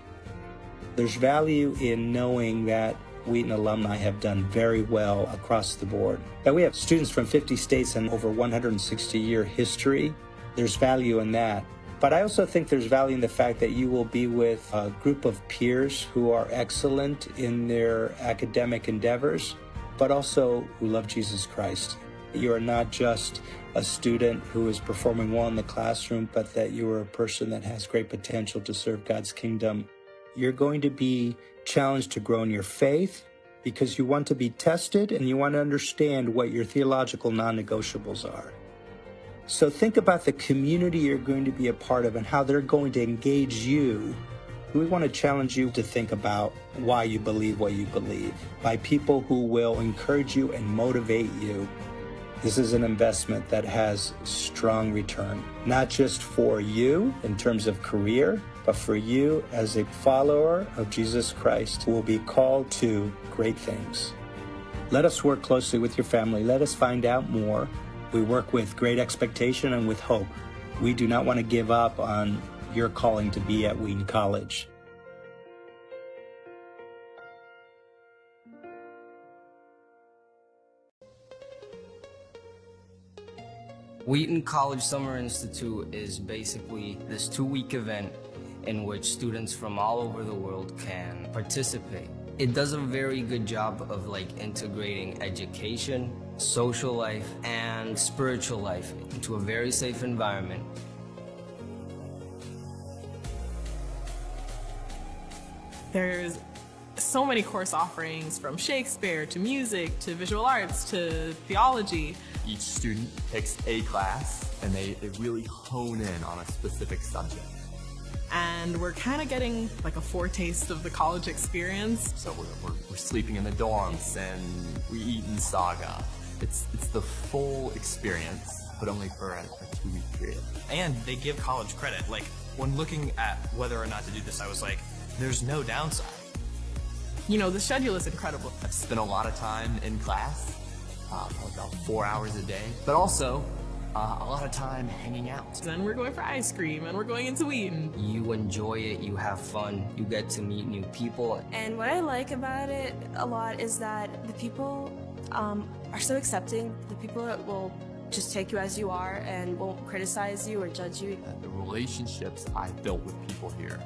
There's value in knowing that Wheaton alumni have done very well across the board. That we have students from 50 states and over 160-year history. There's value in that. But I also think there's value in the fact that you will be with a group of peers who are excellent in their academic endeavors, but also who love Jesus Christ. You are not just a student who is performing well in the classroom, but that you are a person that has great potential to serve God's kingdom. You're going to be challenged to grow in your faith because you want to be tested and you want to understand what your theological non-negotiables are. So think about the community you're going to be a part of and how they're going to engage you. We want to challenge you to think about why you believe what you believe by people who will encourage you and motivate you. This is an investment that has strong return, not just for you in terms of career, but for you as a follower of Jesus Christ who will be called to great things. Let us work closely with your family. Let us find out more. We work with great expectation and with hope. We do not want to give up on your calling to be at Wheaton College. Wheaton College Summer Institute is basically this 2-week event in which students from all over the world can participate. It does a very good job of integrating education, social life, and spiritual life into a very safe environment. There's so many course offerings, from Shakespeare to music to visual arts to theology. Each student picks a class and they really hone in on a specific subject. And we're kind of getting like a foretaste of the college experience. So we're sleeping in the dorms and we eat in saga. It's the full experience, but only for a 2-week period. And they give college credit. Like, when looking at whether or not to do this, I was like, there's no downside. You know, the schedule is incredible. I've spent a lot of time in class, probably about 4 hours a day, but also a lot of time hanging out. Then we're going for ice cream and we're going into Wheaton. You enjoy it, you have fun, you get to meet new people. And what I like about it a lot is that the people are so accepting. The people that will just take you as you are and won't criticize you or judge you. And the relationships I've built with people here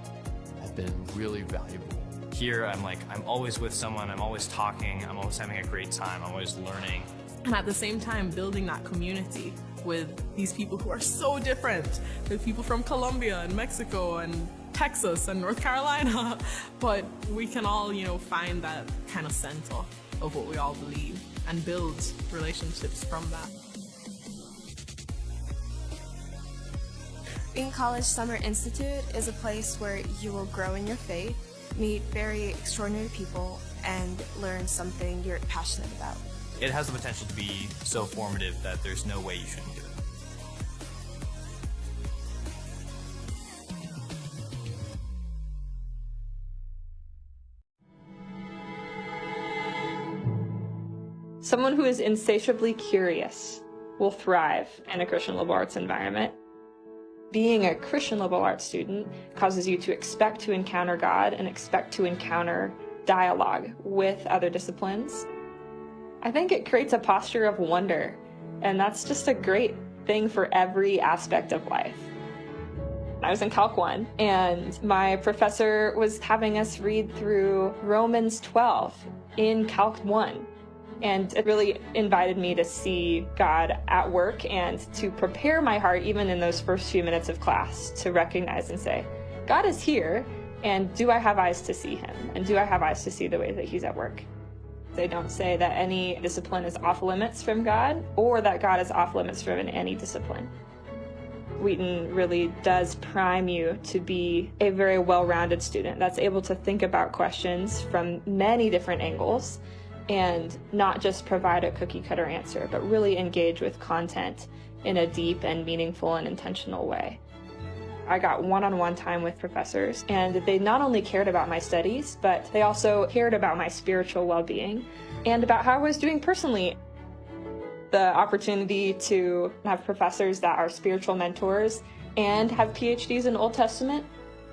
have been really valuable. Here, I'm always with someone, I'm always talking, I'm always having a great time, I'm always learning. And at the same time, building that community with these people who are so different. With people from Colombia and Mexico and Texas and North Carolina. But we can all, find that kind of center of what we all believe and build relationships from that. Wheaton College Summer Institute is a place where you will grow in your faith, meet very extraordinary people, and learn something you're passionate about. It has the potential to be so formative that there's no way you shouldn't do it. Someone who is insatiably curious will thrive in a Christian liberal arts environment. Being a Christian liberal arts student causes you to expect to encounter God and expect to encounter dialogue with other disciplines. I think it creates a posture of wonder, and that's just a great thing for every aspect of life. I was in Calc 1, and my professor was having us read through Romans 12 in Calc 1. And it really invited me to see God at work and to prepare my heart, even in those first few minutes of class, to recognize and say, God is here, and do I have eyes to see him? And do I have eyes to see the way that he's at work? They don't say that any discipline is off limits from God, or that God is off limits from any discipline. Wheaton really does prime you to be a very well-rounded student that's able to think about questions from many different angles, and not just provide a cookie-cutter answer, but really engage with content in a deep and meaningful and intentional way. I got one-on-one time with professors, and they not only cared about my studies, but they also cared about my spiritual well-being and about how I was doing personally. The opportunity to have professors that are spiritual mentors and have PhDs in Old Testament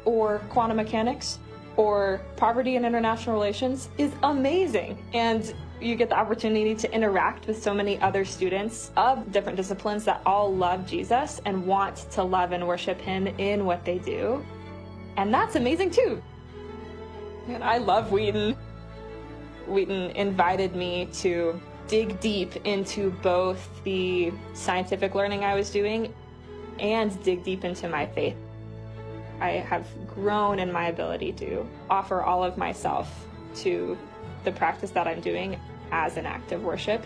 or quantum mechanics or poverty and international relations is amazing. And you get the opportunity to interact with so many other students of different disciplines that all love Jesus and want to love and worship him in what they do. And that's amazing too. And I love Wheaton. Wheaton invited me to dig deep into both the scientific learning I was doing and dig deep into my faith. I have grown in my ability to offer all of myself to the practice that I'm doing as an act of worship.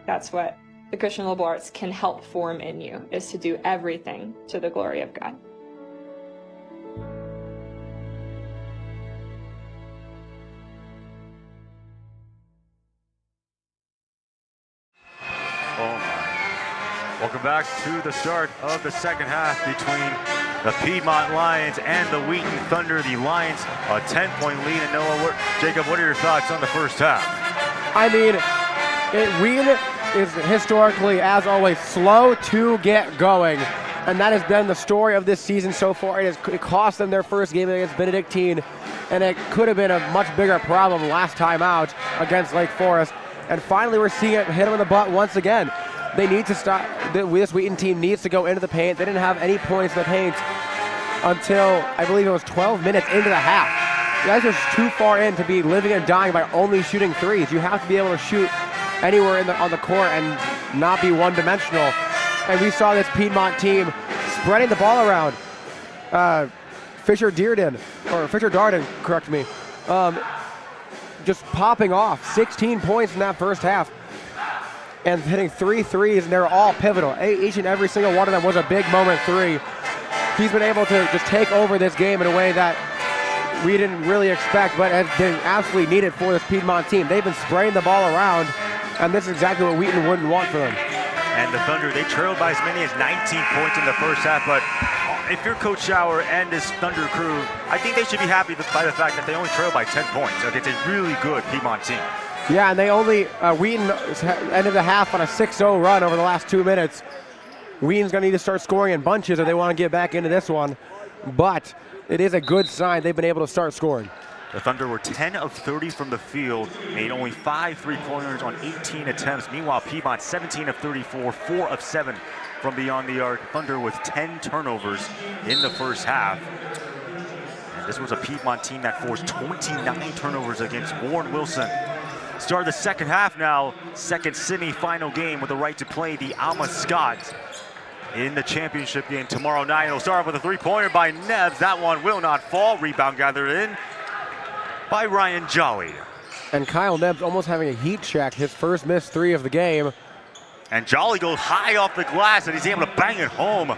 That's what the Christian liberal arts can help form in you, is to do everything to the glory of God. Welcome back to the start of the second half between the Piedmont Lions and the Wheaton Thunder. The Lions a 10-point lead. And Noah, Jacob, what are your thoughts on the first half? I mean, Wheaton is historically, as always, slow to get going. And that has been the story of this season so far. It cost them their first game against Benedictine, and it could have been a much bigger problem last time out against Lake Forest. And finally, we're seeing it hit them in the butt once again. They need to stop. This Wheaton team needs to go into the paint. They didn't have any points in the paint until, I believe it was 12 minutes into the half. You guys are just too far in to be living and dying by only shooting threes. You have to be able to shoot anywhere on the court and not be one-dimensional. And we saw this Piedmont team spreading the ball around. Fisher Darden, correct me, just popping off. 16 points in that first half and hitting 3 threes, and they're all pivotal. Each and every single one of them was a big moment three. He's been able to just take over this game in a way that we didn't really expect, but has been absolutely needed for this Piedmont team. They've been spraying the ball around, and this is exactly what Wheaton wouldn't want for them. And the Thunder, they trailed by as many as 19 points in the first half, but if you're Coach Schauer and his Thunder crew, I think they should be happy by the fact that they only trailed by 10 points against a really good Piedmont team. Yeah, and they only, Wheaton ended the half on a 6-0 run over the last 2 minutes. Wheaton's going to need to start scoring in bunches if they want to get back into this one, but it is a good sign they've been able to start scoring. The Thunder were 10 of 30 from the field, made only 5 three-pointers on 18 attempts. Meanwhile, Piedmont 17 of 34, 4 of 7 from beyond the arc. Thunder with 10 turnovers in the first half. And this was a Piedmont team that forced 29 turnovers against Warren Wilson. Start of the second half now, second semi-final game with the right to play the Alma Scots in the championship game tomorrow night. It'll start off with a three-pointer by Neves. That one will not fall. Rebound gathered in by Ryan Jolly. And Kyle Neves almost having a heat check, his first missed three of the game. And Jolly goes high off the glass, and he's able to bang it home.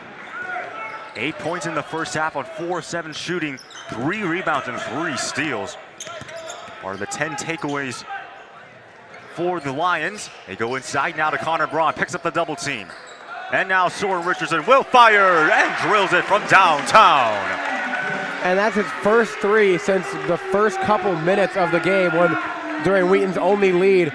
8 points in the first half on 4-7 shooting, 3 rebounds and 3 steals. Are the 10 takeaways for the Lions. They go inside now to Connor Braun, picks up the double team. And now Soren Richardson will fire and drills it from downtown. And that's his first three since the first couple minutes of the game during Wheaton's only lead,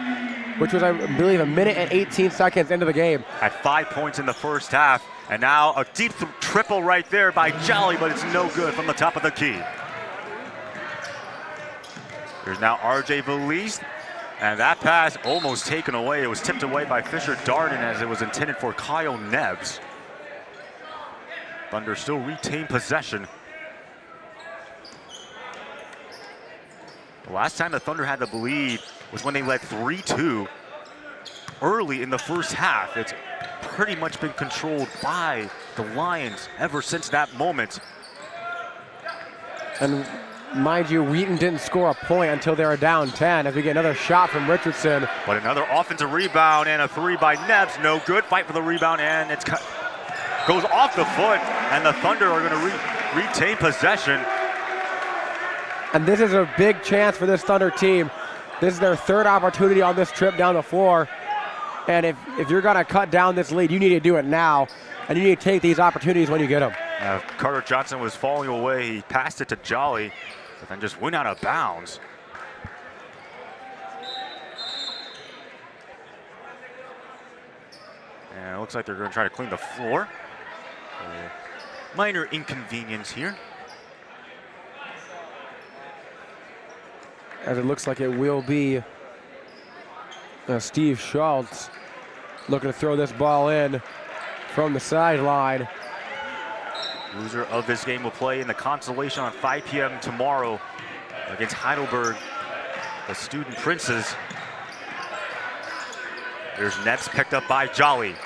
which was, I believe, 1 minute and 18 seconds into the game. At 5 points in the first half, and now a deep triple right there by Jolly, but it's no good from the top of the key. There's now RJ Valise, and that pass almost taken away. It was tipped away by Fisher Darden as it was intended for Kyle Neves. Thunder still retain possession. The last time the Thunder had the lead was when they led 3-2 early in the first half. It's pretty much been controlled by the Lions ever since that moment. And mind you, Wheaton didn't score a point until they were down 10 as we get another shot from Richardson. But another offensive rebound and a three by Neves. No good. Fight for the rebound, and it's goes off the foot, and the Thunder are going to retain possession. And this is a big chance for this Thunder team. This is their third opportunity on this trip down the floor. And if you're going to cut down this lead, you need to do it now. And you need to take these opportunities when you get them. Carter Johnson was falling away. He passed it to Jolly, but then just went out of bounds. And it looks like they're going to try to clean the floor. Minor inconvenience here. As it looks like it will be Steve Schultz looking to throw this ball in from the sideline. Loser of this game will play in the consolation on 5 p.m. tomorrow against Heidelberg, the Student Princes. There's Neves picked up by Jolly.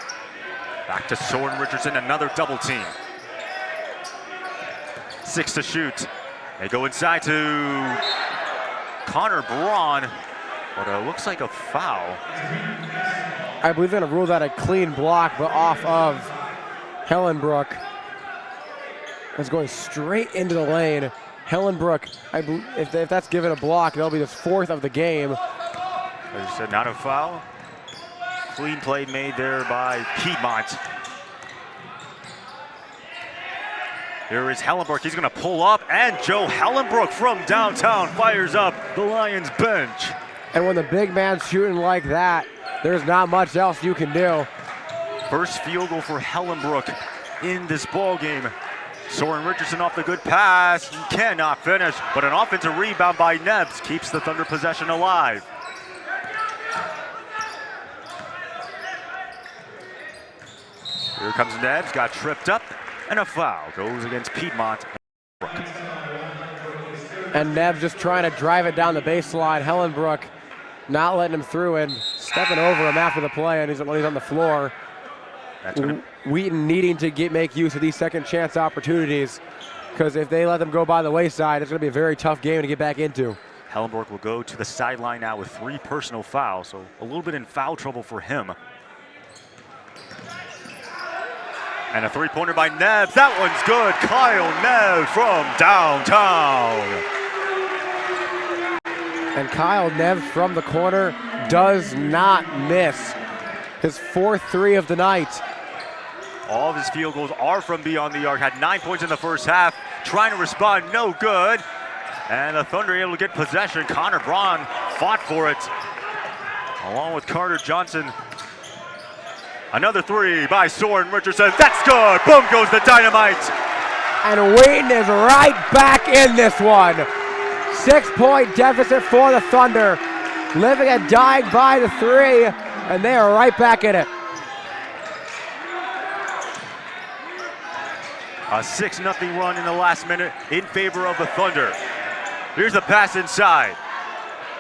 Back to Soren Richardson, another double team. 6 to shoot. They go inside to Connor Braun, but it looks like a foul. I believe they're going to rule that a clean block, but off of Hellenbrook. It's going straight into the lane. Hellenbrook, if that's given a block, that'll be the 4th of the game. As you said, not a foul. Clean play made there by Piedmont. Here is Hellenbrook. He's going to pull up, and Joe Hellenbrook from downtown fires up the Lions bench. And when the big man's shooting like that, there's not much else you can do. First field goal for Hellenbrook in this ball game. Soren Richardson off the good pass. He cannot finish, but an offensive rebound by Nebbs keeps the Thunder possession alive. Here comes Nebbs, got tripped up, and a foul goes against Piedmont. And Nebbs just trying to drive it down the baseline. Hellenbrook not letting him through and stepping over him after the play, and when he's on the floor. Wheaton needing to make use of these second chance opportunities, because if they let them go by the wayside, it's going to be a very tough game to get back into. Hellenbrook will go to the sideline now with 3 personal fouls, so a little bit in foul trouble for him. And a 3-pointer by Nebbs. That one's good. Kyle Nebbs from downtown. And Kyle Nebbs from the corner does not miss. His 4th 3 of the night. All of his field goals are from beyond the arc. Had 9 points in the first half. Trying to respond, no good. And the Thunder able to get possession. Connor Braun fought for it, along with Carter Johnson. Another 3 by Soren Richardson. That's good. Boom goes the dynamite. And Wheaton is right back in this one. 6-point deficit for the Thunder. Living and dying by the 3, and they are right back in it. A 6-0 run in the last minute in favor of the Thunder. Here's the pass inside.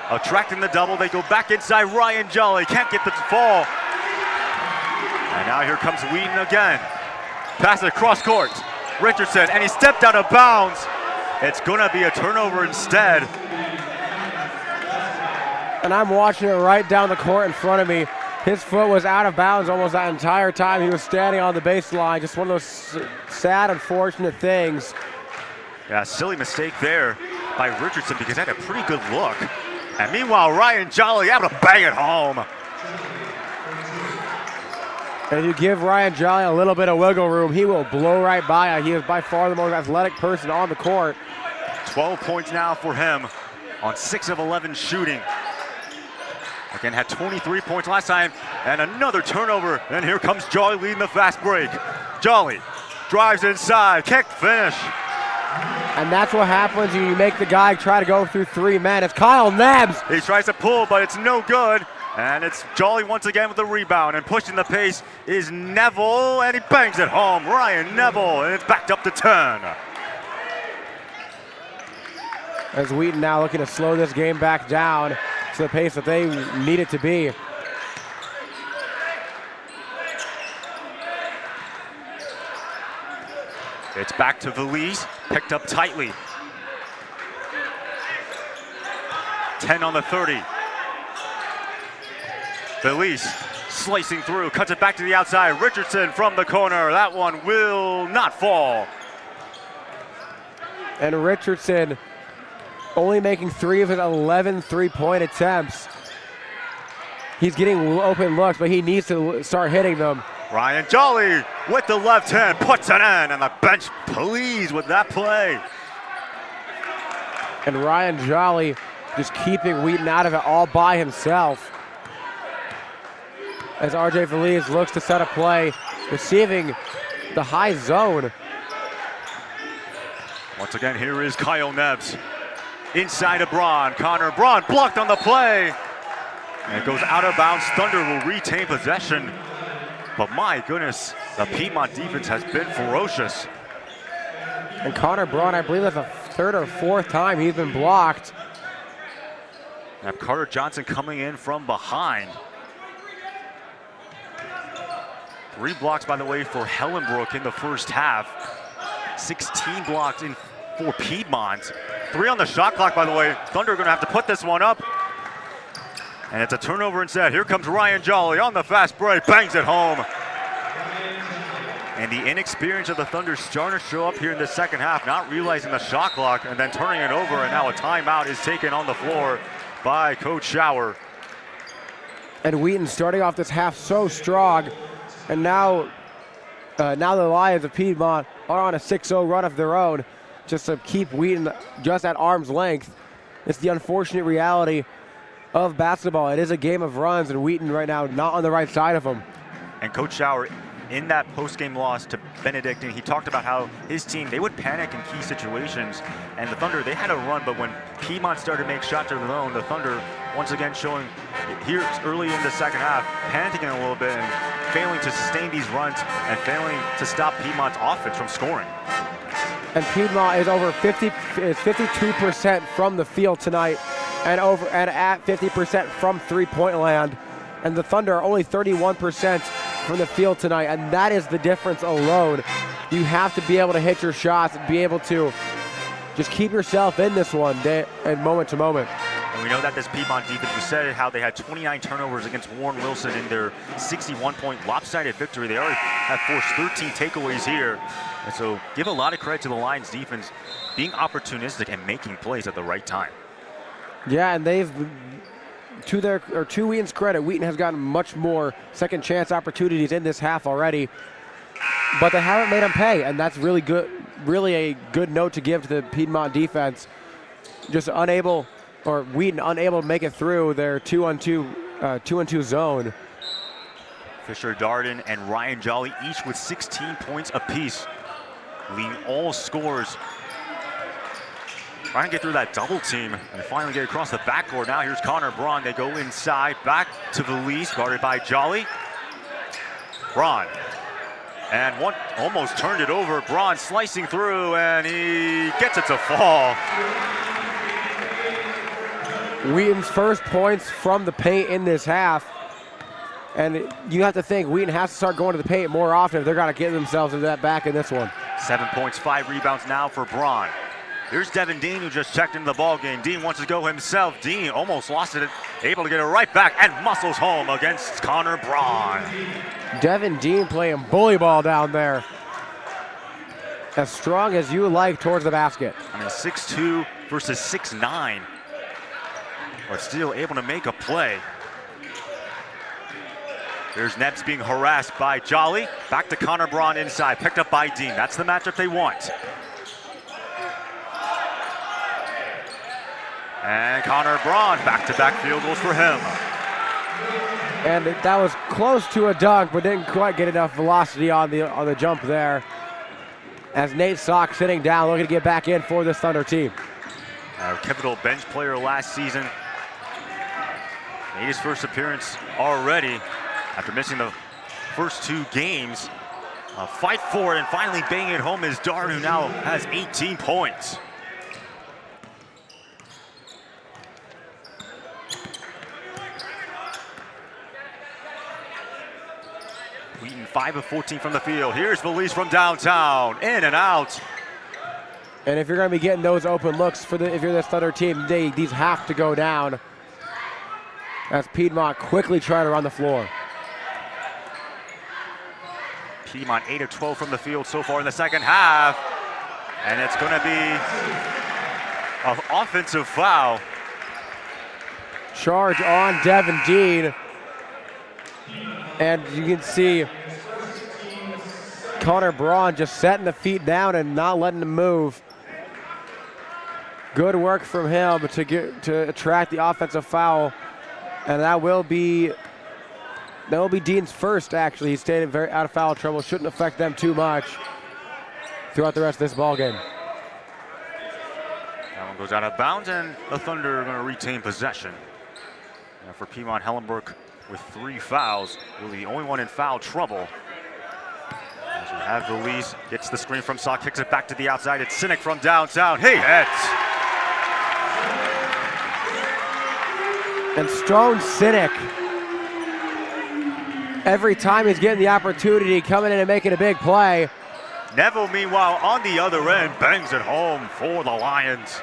Attracting the double, they go back inside. Ryan Jolly can't get the fall. And now here comes Wheaton again. Pass it across court. Richardson, and he stepped out of bounds. It's gonna be a turnover instead. And I'm watching it right down the court in front of me. His foot was out of bounds almost that entire time he was standing on the baseline. Just one of those sad, unfortunate things. Yeah, silly mistake there by Richardson because he had a pretty good look. And meanwhile, Ryan Jolly able to bang it home. And you give Ryan Jolly a little bit of wiggle room, he will blow right by. He is by far the most athletic person on the court. 12 points now for him on 6 of 11 shooting. Again, had 23 points last time, and another turnover. And here comes Jolly leading the fast break. Jolly drives inside, can't finish. And that's what happens when you make the guy try to go through 3 men. It's Kyle Nebbs. He tries to pull, but it's no good. And it's Jolly once again with the rebound, and pushing the pace is Neville, and he bangs it home. Ryan Neville, and it's backed up to 10. As Wheaton now looking to slow this game back down to the pace that they need it to be. It's back to Valise, picked up tightly. 10 on the 30. Valise slicing through, cuts it back to the outside. Richardson from the corner. That one will not fall. And Richardson only making 3 of his 11 3-point attempts. He's getting open looks, but he needs to start hitting them. Ryan Jolly with the left hand puts it in, and the bench pleased with that play. And Ryan Jolly just keeping Wheaton out of it all by himself. As RJ Valise looks to set a play, receiving the high zone. Once again, here is Kyle Nebbs. Inside of Braun. Connor Braun blocked on the play. And it goes out of bounds. Thunder will retain possession. But my goodness, the Piedmont defense has been ferocious. And Connor Braun, I believe that's the 3rd or 4th time he's been blocked. Now Carter Johnson coming in from behind. 3 blocks, by the way, for Hellenbrook in the first half. 16 blocks in for Piedmont. 3 on the shot clock, by the way. Thunder are going to have to put this one up. And it's a turnover instead. Here comes Ryan Jolly on the fast break, bangs it home. And the inexperience of the Thunder starting to show up here in the second half, not realizing the shot clock and then turning it over, and now a timeout is taken on the floor by Coach Schauer. And Wheaton starting off this half so strong, and now Now the Lions of Piedmont are on a 6-0 run of their own, just to keep Wheaton just at arm's length. It's the unfortunate reality of basketball. It is a game of runs, and Wheaton right now not on the right side of them. And Coach Schauer, in that post-game loss to Benedictine, he talked about how his team, they would panic in key situations. And the Thunder, they had a run, but when Piedmont started to make shots of their own, the Thunder, once again showing here early in the second half, panicking a little bit and failing to sustain these runs and failing to stop Piedmont's offense from scoring. And Piedmont is over 52% from the field tonight, and at 50% from three-point land. And the Thunder are only 31% from the field tonight, and that is the difference alone. You have to be able to hit your shots and be able to just keep yourself in this one and moment to moment. And we know that this Piedmont defense, we said how they had 29 turnovers against Warren Wilson in their 61-point lopsided victory. They already have forced 13 takeaways here. And so give a lot of credit to the Lions defense being opportunistic and making plays at the right time. Yeah, and they've, to Wheaton's credit, Wheaton has gotten much more second chance opportunities in this half already, but they haven't made them pay, and that's really good, really a good note to give to the Piedmont defense. Just unable, or Wheaton unable to make it through their 2-on-2 zone. Fisher Darden and Ryan Jolly each with 16 points apiece, leading all scorers. Trying to get through that double team and finally get across the backcourt. Now here's Connor Braun. They go inside, back to Valise, guarded by Jolly. Braun, and one almost turned it over. Braun slicing through, and he gets it to fall. Wheaton's first points from the paint in this half. And you have to think Wheaton has to start going to the paint more often if they're going to get themselves into that back in this one. 7 points, 5 rebounds now for Braun. Here's Devin Dean, who just checked into the ball game. Dean wants to go himself. Dean almost lost it, able to get it right back and muscles home against Connor Braun. Devin Dean playing bully ball down there. As strong as you like towards the basket. I mean, 6'2" versus 6'9", but still able to make a play. There's Nebs being harassed by Jolly. Back to Connor Braun inside, picked up by Dean. That's the matchup they want. And Connor Braun, back-to-back field goals for him. And that was close to a dunk, but didn't quite get enough velocity on the jump there. As Nate Sock sitting down, looking to get back in for this Thunder team. A pivotal bench player last season. Made his first appearance already after missing the first 2 games. A fight for it and finally banging it home is Darden, who now has 18 points. Wheaton 5 of 14 from the field. Here's Valise from downtown, in and out. And if you're going to be getting those open looks if you're this Thunder team, these have to go down. As Piedmont quickly trying to run the floor. Piedmont 8 of 12 from the field so far in the second half. And it's going to be an offensive foul. Charge on Devin Dean. And you can see Connor Braun just setting the feet down and not letting them move. Good work from him to attract the offensive foul. And that will be Dean's first, actually. He stayed very out of foul trouble. Shouldn't affect them too much throughout the rest of this ball game. That one goes out of bounds, and the Thunder are going to retain possession. Now for Piedmont, Hellenberg with 3 fouls, really the only one in foul trouble. As we have Valise, gets the screen from Sock, kicks it back to the outside. It's Sinek from downtown. He hits. And Stone Sinek, every time he's getting the opportunity, coming in and making a big play. Neville, meanwhile, on the other end, bangs it home for the Lions.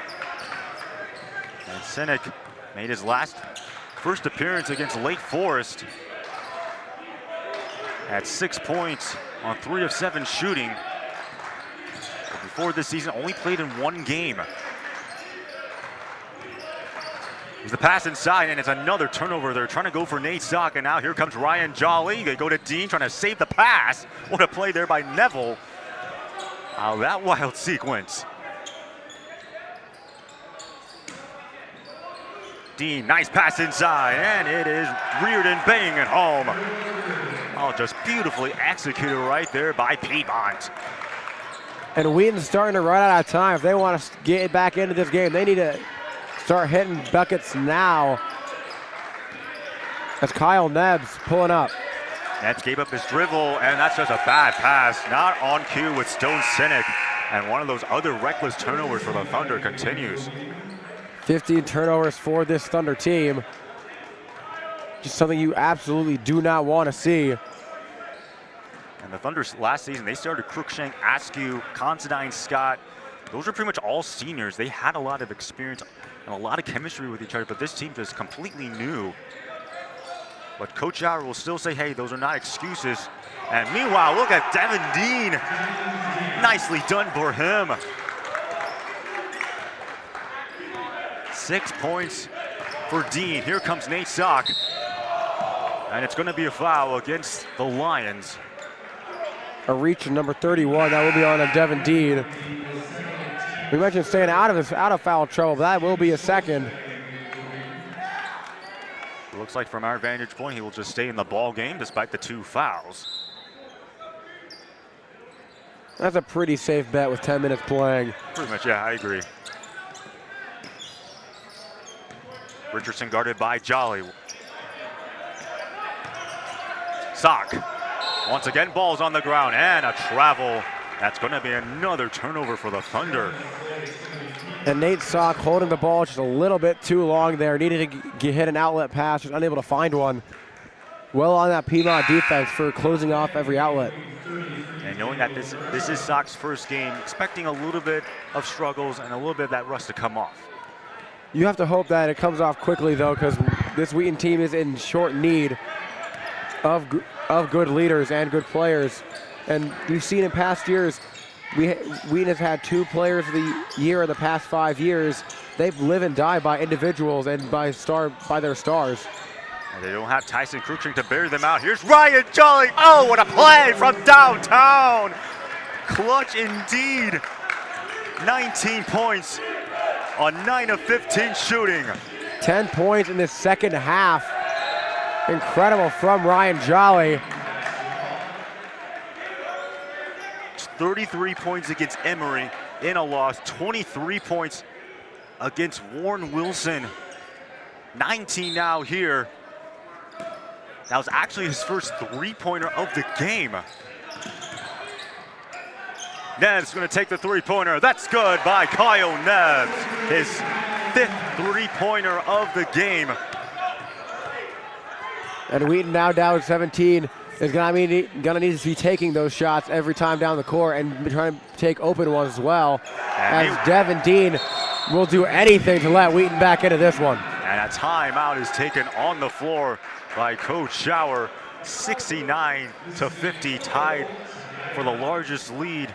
And Sinek made his first appearance against Lake Forest at 6 points on 3 of 7 shooting. But before this season, only played in 1 game. There's the pass inside, and it's another turnover. They're trying to go for Nate Sock, and now here comes Ryan Jolly. They go to Dean, trying to save the pass. What a play there by Neville. Oh, that wild sequence. Dean, nice pass inside, and it is Reardon banging it home. Oh, just beautifully executed right there by Piedmont. And Wheaton's starting to run out of time. If they want to get back into this game, they need to start hitting buckets now. That's Kyle Nebbs pulling up. Nebbs gave up his dribble, and that's just a bad pass. Not on cue with Stone Sinek. And one of those other reckless turnovers for the Thunder continues. 15 turnovers for this Thunder team. Just something you absolutely do not want to see. And the Thunder last season, they started Crookshank, Askew, Considine, Scott. Those are pretty much all seniors. They had a lot of experience and a lot of chemistry with each other, but this team is completely new. But Coach Auer will still say, hey, those are not excuses. And meanwhile, look at Devin Dean. Nicely done for him. 6 points for Dean. Here comes Nate Sock. And it's going to be a foul against the Lions. A reach in number 31, that will be on a Devin Dean. We mentioned staying out of foul trouble, but that will be a second. It looks like from our vantage point, he will just stay in the ball game despite the 2 fouls. That's a pretty safe bet with 10 minutes playing. Pretty much, yeah, I agree. Richardson guarded by Jolly. Sock. Once again, ball's on the ground and a travel. That's going to be another turnover for the Thunder. And Nate Sock holding the ball just a little bit too long there. Needed to hit an outlet pass, just unable to find one. Well on that Piedmont defense for closing off every outlet. And knowing that this is Sock's first game, expecting a little bit of struggles and a little bit of that rust to come off. You have to hope that it comes off quickly, though, because this Wheaton team is in short need of good leaders and good players. And we've seen in past years, Wheaton has had 2 players of the year in the past 5 years. They live and die by individuals and by their stars. And they don't have Tyson Cruikshank to bear them out. Here's Ryan Jolly. Oh, what a play from downtown. Clutch indeed. 19 points on 9 of 15 shooting. 10 points in the second half. Incredible from Ryan Jolly. 33 points against Emory in a loss. 23 points against Warren Wilson. 19 now here. That was actually his first 3-pointer of the game. Nebbs going to take the 3-pointer. That's good by Kyle Nebbs. His 5th 3-pointer of the game. And Wheaton now down 17 is going to need to be taking those shots every time down the court and trying to take open ones as well. As Devin Dean will do anything to let Wheaton back into this one. And a timeout is taken on the floor by Coach Schauer. 69-50, tied for the largest lead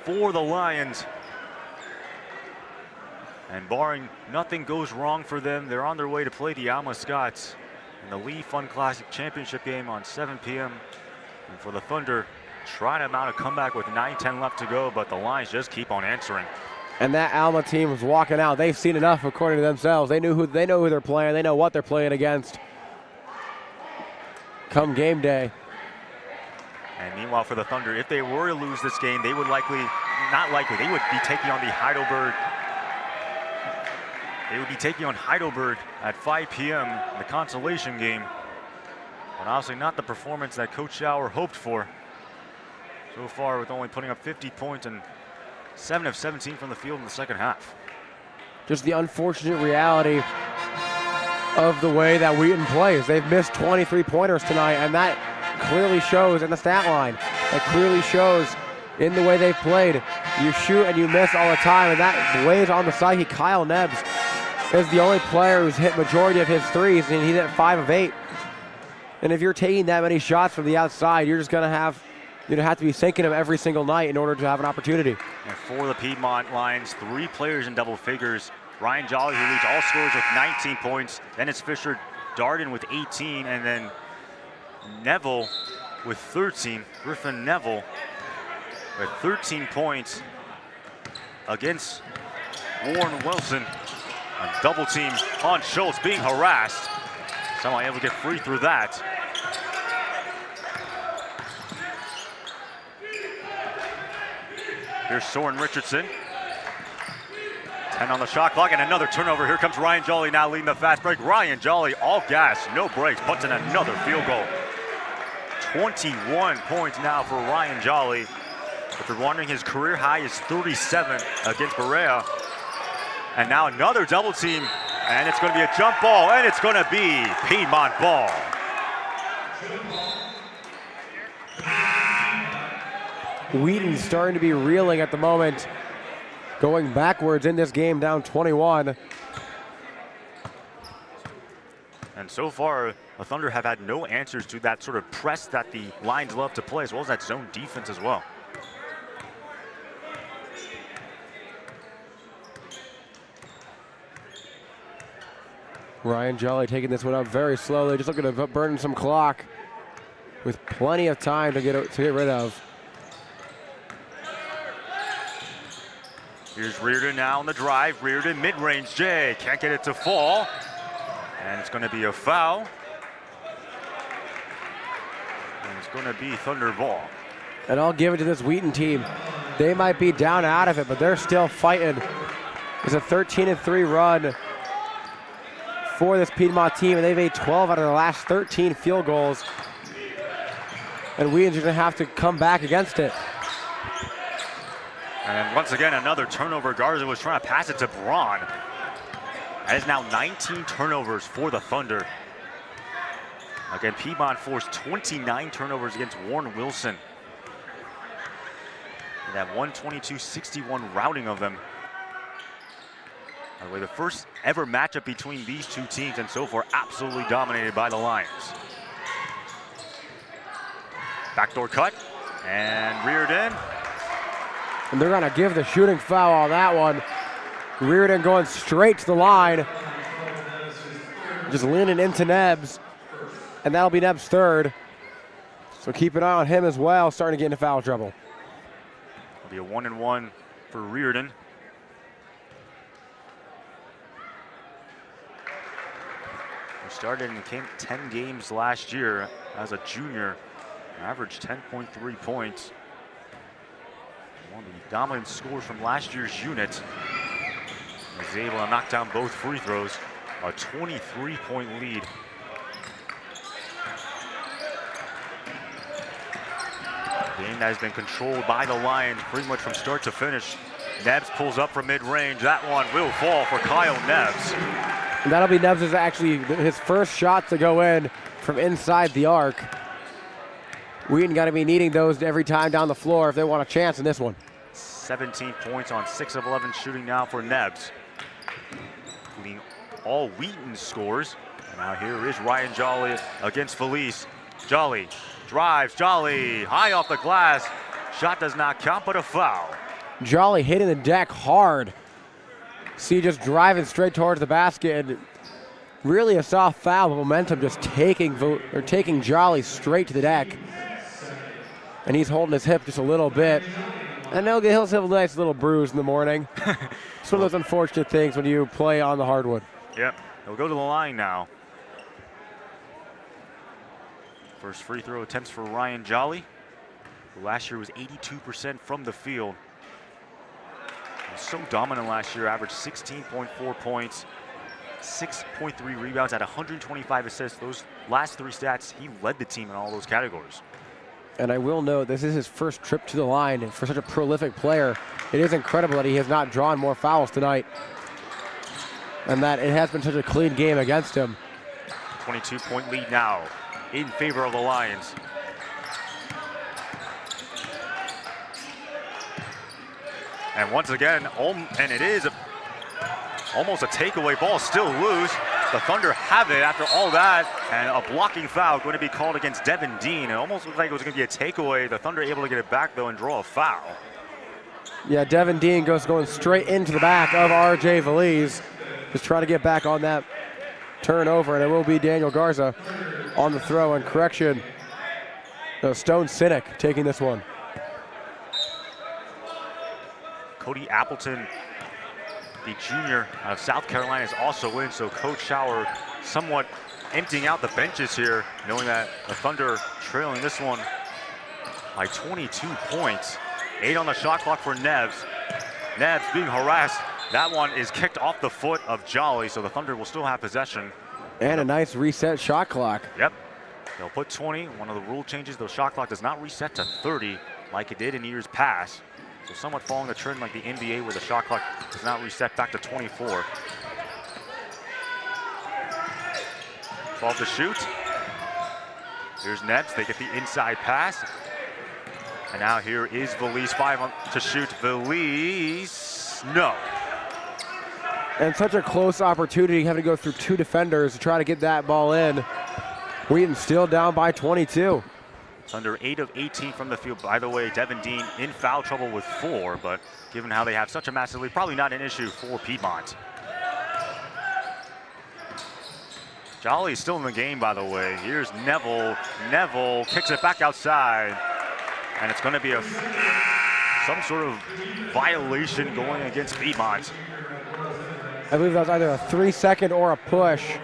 for the Lions. And barring nothing goes wrong for them, they're on their way to play the Alma Scots in the Lee Pfund Classic Championship game on 7 p.m. And for the Thunder, trying to mount a comeback with 9:10 left to go, but the Lions just keep on answering. And that Alma team was walking out. They've seen enough according to themselves. They know who they're playing. They know what they're playing against come game day. And meanwhile for the Thunder, if they were to lose this game, they would they would be taking on the Heidelberg. They would be taking on Heidelberg at 5 p.m. in the consolation game. But obviously not the performance that Coach Schauer hoped for. So far with only putting up 50 points and 7 of 17 from the field in the second half. Just the unfortunate reality of the way that Wheaton plays. They've missed 23 pointers tonight, and that clearly shows in the stat line. It clearly shows in the way they've played. You shoot and you miss all the time, and that weighs on the psyche. Kyle Nebbs is the only player who's hit majority of his threes, and he's at 5 of 8. And if you're taking that many shots from the outside, you're just going to have to be sinking them every single night in order to have an opportunity. And for the Piedmont Lions, 3 players in double figures Ryan Jolly, who leads all scorers with 19 points. Then it's Fisher Darden with 18, and then Neville with 13. Griffin Neville with 13 points against Warren Wilson. A double team on Schultz, being harassed. Somehow able to get free through that. Here's Soren Richardson. 10 on the shot clock, and another turnover. Here comes Ryan Jolly now leading the fast break. Ryan Jolly, all gas, no brakes, puts in another field goal. 21 points now for Ryan Jolly. If you're wondering, his career high is 37 against Berea. And now another double team, and it's going to be a jump ball, and it's going to be Piedmont ball. Wheaton starting to be reeling at the moment, going backwards in this game, down 21. And so far, the Thunder have had no answers to that sort of press that the Lions love to play, as well as that zone defense as well. Ryan Jolly taking this one up very slowly, just looking to burn some clock with plenty of time to get rid of. Here's Reardon now on the drive. Reardon mid-range J, can't get it to fall. And it's going to be a foul. And it's going to be Thunder ball. And I'll give it to this Wheaton team. They might be down out of it, but they're still fighting. It's a 13-3 run for this Piedmont team, and they've made 12 out of their last 13 field goals. And Wheaton's going to have to come back against it. And once again, another turnover. Garza was trying to pass it to Braun. That is now 19 turnovers for the Thunder. Again, Piedmont forced 29 turnovers against Warren Wilson. And that 122-61 routing of them. By the way, the first ever matchup between these two teams, and so far absolutely dominated by the Lions. Backdoor cut, and Reardon. And they're gonna give the shooting foul on that one. Reardon going straight to the line. Just leaning into Nebbs. And that'll be Nebbs' third. So keep an eye on him as well, starting to get into foul trouble. It'll be a 1-and-1 for Reardon. He started in 10 games last year as a junior. Averaged 10.3 points. One of the dominant scores from last year's unit. He's able to knock down both free throws. A 23-point lead. Game that has been controlled by the Lions pretty much from start to finish. Nebbs pulls up from mid-range. That one will fall for Kyle Nebbs. And that'll be Nebbs' actually his first shot to go in from inside the arc. Wheaton got to be needing those every time down the floor if they want a chance in this one. 17 points on 6 of 11 shooting now for Nebbs. Leading all Wheaton scores. And now here is Ryan Jolly against Felice. Jolly drives, Jolly high off the glass. Shot does not count, but a foul. Jolly hitting the deck hard. See, just driving straight towards the basket. And really a soft foul, but momentum just taking Jolly straight to the deck. And he's holding his hip just a little bit. And he'll have a nice little bruise in the morning. It's one of those unfortunate things when you play on the hardwood. Yep, he'll go to the line now. First free throw attempts for Ryan Jolly, who last year was 82% from the field. He was so dominant last year, averaged 16.4 points, 6.3 rebounds, at 125 assists. Those last three stats, he led the team in all those categories. And I will note, this is his first trip to the line, and for such a prolific player, it is incredible that he has not drawn more fouls tonight. And that it has been such a clean game against him. 22-point lead now in favor of the Lions. And once again, and it is almost a takeaway ball, still loose. The Thunder have it after all that, and a blocking foul going to be called against Devin Dean. It almost looked like it was going to be a takeaway. The Thunder able to get it back, though, and draw a foul. Yeah, Devin Dean going straight into the back of R.J. Valise. Just trying to get back on that turnover, and it will be Daniel Garza on the throw and correction. No, Stone Sinek taking this one. Cody Appleton, the junior out of South Carolina, is also in, so Coach Schauer somewhat emptying out the benches here, knowing that the Thunder trailing this one by 22 points. 8 on the shot clock for Neves. Neves being harassed. That one is kicked off the foot of Jolly, so the Thunder will still have possession. And a nice reset shot clock. Yep. They'll put 20. One of the rule changes, the shot clock does not reset to 30 like it did in years past. So somewhat following the trend like the NBA where the shot clock does not reset back to 24. 12 to shoot. Here's Neves. They get the inside pass. And now here is Valise, 5 to shoot. Valise, no. And such a close opportunity, having to go through 2 defenders to try to get that ball in. Wheaton still down by 22. Thunder 8 of 18 from the field. By the way, Devin Dean in foul trouble with 4, but given how they have such a massive lead, probably not an issue for Piedmont. Jolly is still in the game, by the way. Here's Neville. Neville kicks it back outside. And it's going to be some sort of violation going against Piedmont. I believe that was either a 3-second or a push.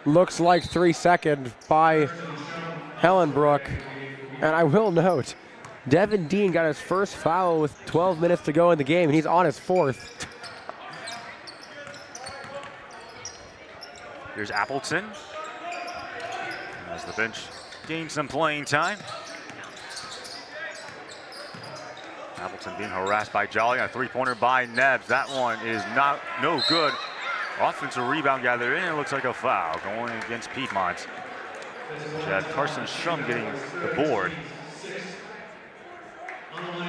Looks like 3-second by Hellenbrook. And I will note, Devin Dean got his first foul with 12 minutes to go in the game, and he's on his 4th. Here's Appleton. As the bench gains some playing time. Appleton being harassed by Jolly. A 3-pointer by Neves. That one is no good. Offensive rebound gathered in. It looks like a foul going against Piedmont. We had Carson Shum getting the board.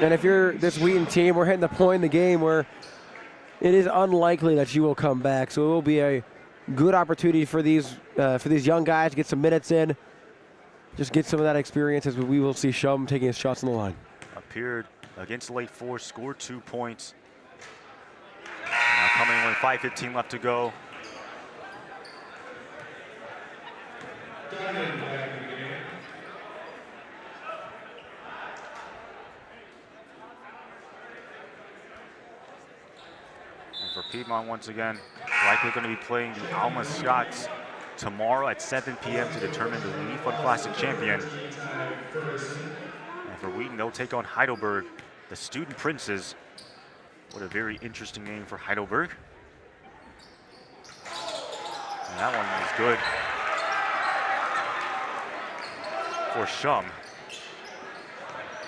And if you're this Wheaton team, we're hitting the point in the game where it is unlikely that you will come back. So it will be a good opportunity for these young guys to get some minutes in. Just get some of that experience as we will see Shum taking his shots on the line. Appeared against Lake Forest, scored 2 points. Now coming with 5:15 left to go. And for Piedmont, once again, likely going to be playing the Alma Scots tomorrow at 7 p.m. to determine the Pfund Classic champion. And for Wheaton, they'll take on Heidelberg, the Student Princes. What a very interesting name for Heidelberg. And that one is good for Shum.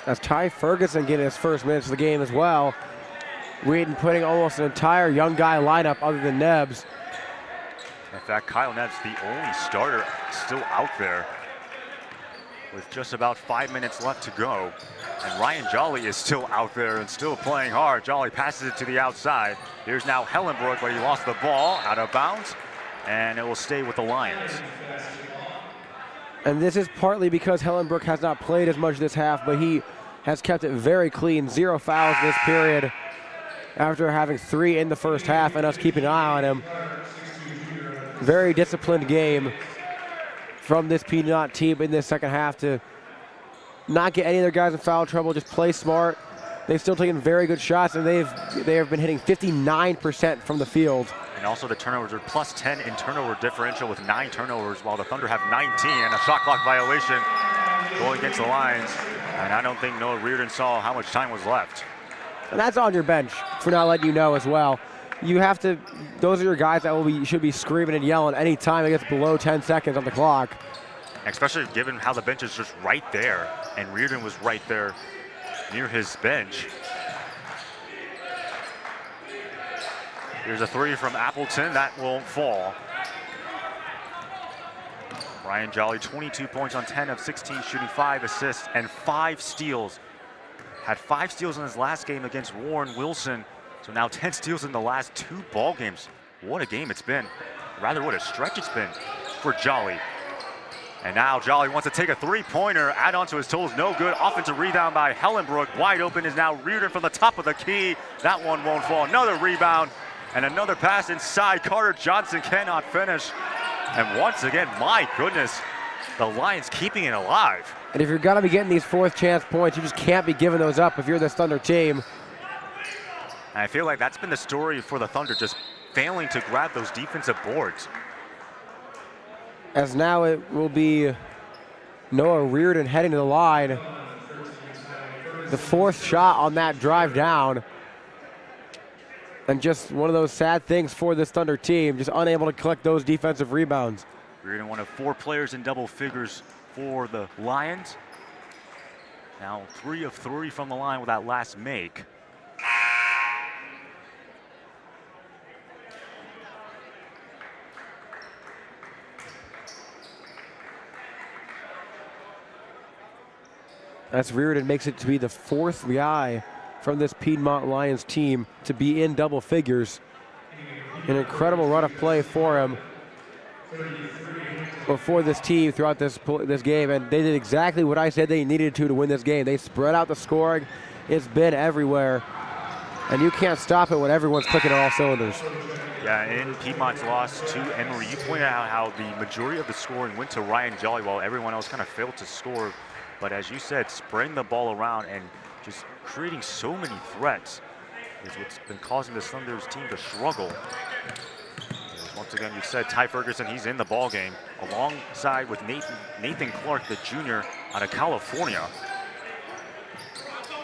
As Ty Ferguson getting his first minutes of the game as well. Wheaton putting almost an entire young guy lineup other than Neves. In fact, Kyle Neves, the only starter still out there with just about 5 minutes left to go. And Ryan Jolly is still out there and still playing hard. Jolly passes it to the outside. Here's now Hellenbrook, but he lost the ball out of bounds, and it will stay with the Lions. And this is partly because Hellenbrook has not played as much this half, but he has kept it very clean. 0 fouls this period after having 3 in the first half and us keeping an eye on him. Very disciplined game from this Piedmont team in this second half to not get any of their guys in foul trouble, just play smart. They've still taken very good shots, and they have been hitting 59% from the field. And also the turnovers are plus 10 in turnover differential with 9 turnovers, while the Thunder have 19, and a shot clock violation going against the Lions. And I don't think Noah Reardon saw how much time was left. And that's on your bench for not letting you know as well. You have to, those are your guys that should be screaming and yelling anytime it gets below 10 seconds on the clock. Especially given how the bench is just right there, and Reardon was right there near his bench. Here's a 3 from Appleton, that won't fall. Ryan Jolly, 22 points on 10 of 16 shooting, 5 assists and 5 steals. Had 5 steals in his last game against Warren Wilson. So now 10 steals in the last 2 ball games. What a game it's been. Rather, what a stretch it's been for Jolly. And now Jolly wants to take a three-pointer, add on to his totals, no good. Offensive rebound by Hellenbrook, wide open is now Reardon from the top of the key. That one won't fall. Another rebound and another pass inside. Carter Johnson cannot finish. And once again, my goodness, the Lions keeping it alive. And if you're gonna be getting these fourth chance points, you just can't be giving those up if you're this Thunder team. And I feel like that's been the story for the Thunder, just failing to grab those defensive boards. As now it will be Noah Reardon heading to the line. The fourth shot on that drive down. And just one of those sad things for this Thunder team, just unable to collect those defensive rebounds. Reardon, one of 4 players in double figures for the Lions. Now 3 of 3 from the line with that last make. That's Reardon, makes it to be the 4th guy from this Piedmont Lions team to be in double figures. An incredible run of play for him, or for this team throughout this game, and they did exactly what I said they needed to win this game. They spread out the scoring. It's been everywhere, and you can't stop it when everyone's clicking on all cylinders. Yeah, in Piedmont's loss to Emory, you pointed out how the majority of the scoring went to Ryan Jolly while everyone else kind of failed to score. But as you said, spreading the ball around and just creating so many threats is what's been causing the Thunder's team to struggle. Once again, you said Ty Ferguson, he's in the ball game alongside with Nathan Clark, the junior out of California.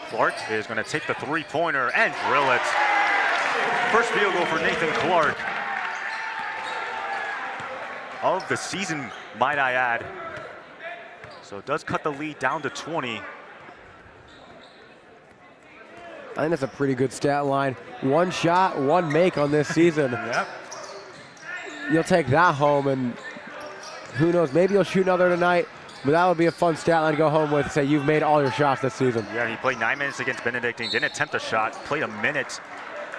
Clark is going to take the three-pointer and drill it. First field goal for Nathan Clark of the season, might I add. So it does cut the lead down to 20. I think that's a pretty good stat line. 1 shot, 1 make on this season. Yep. You'll take that home, and who knows, maybe you'll shoot another tonight, but that would be a fun stat line to go home with, say you've made all your shots this season. Yeah, he played 9 minutes against Benedictine, didn't attempt a shot, played a minute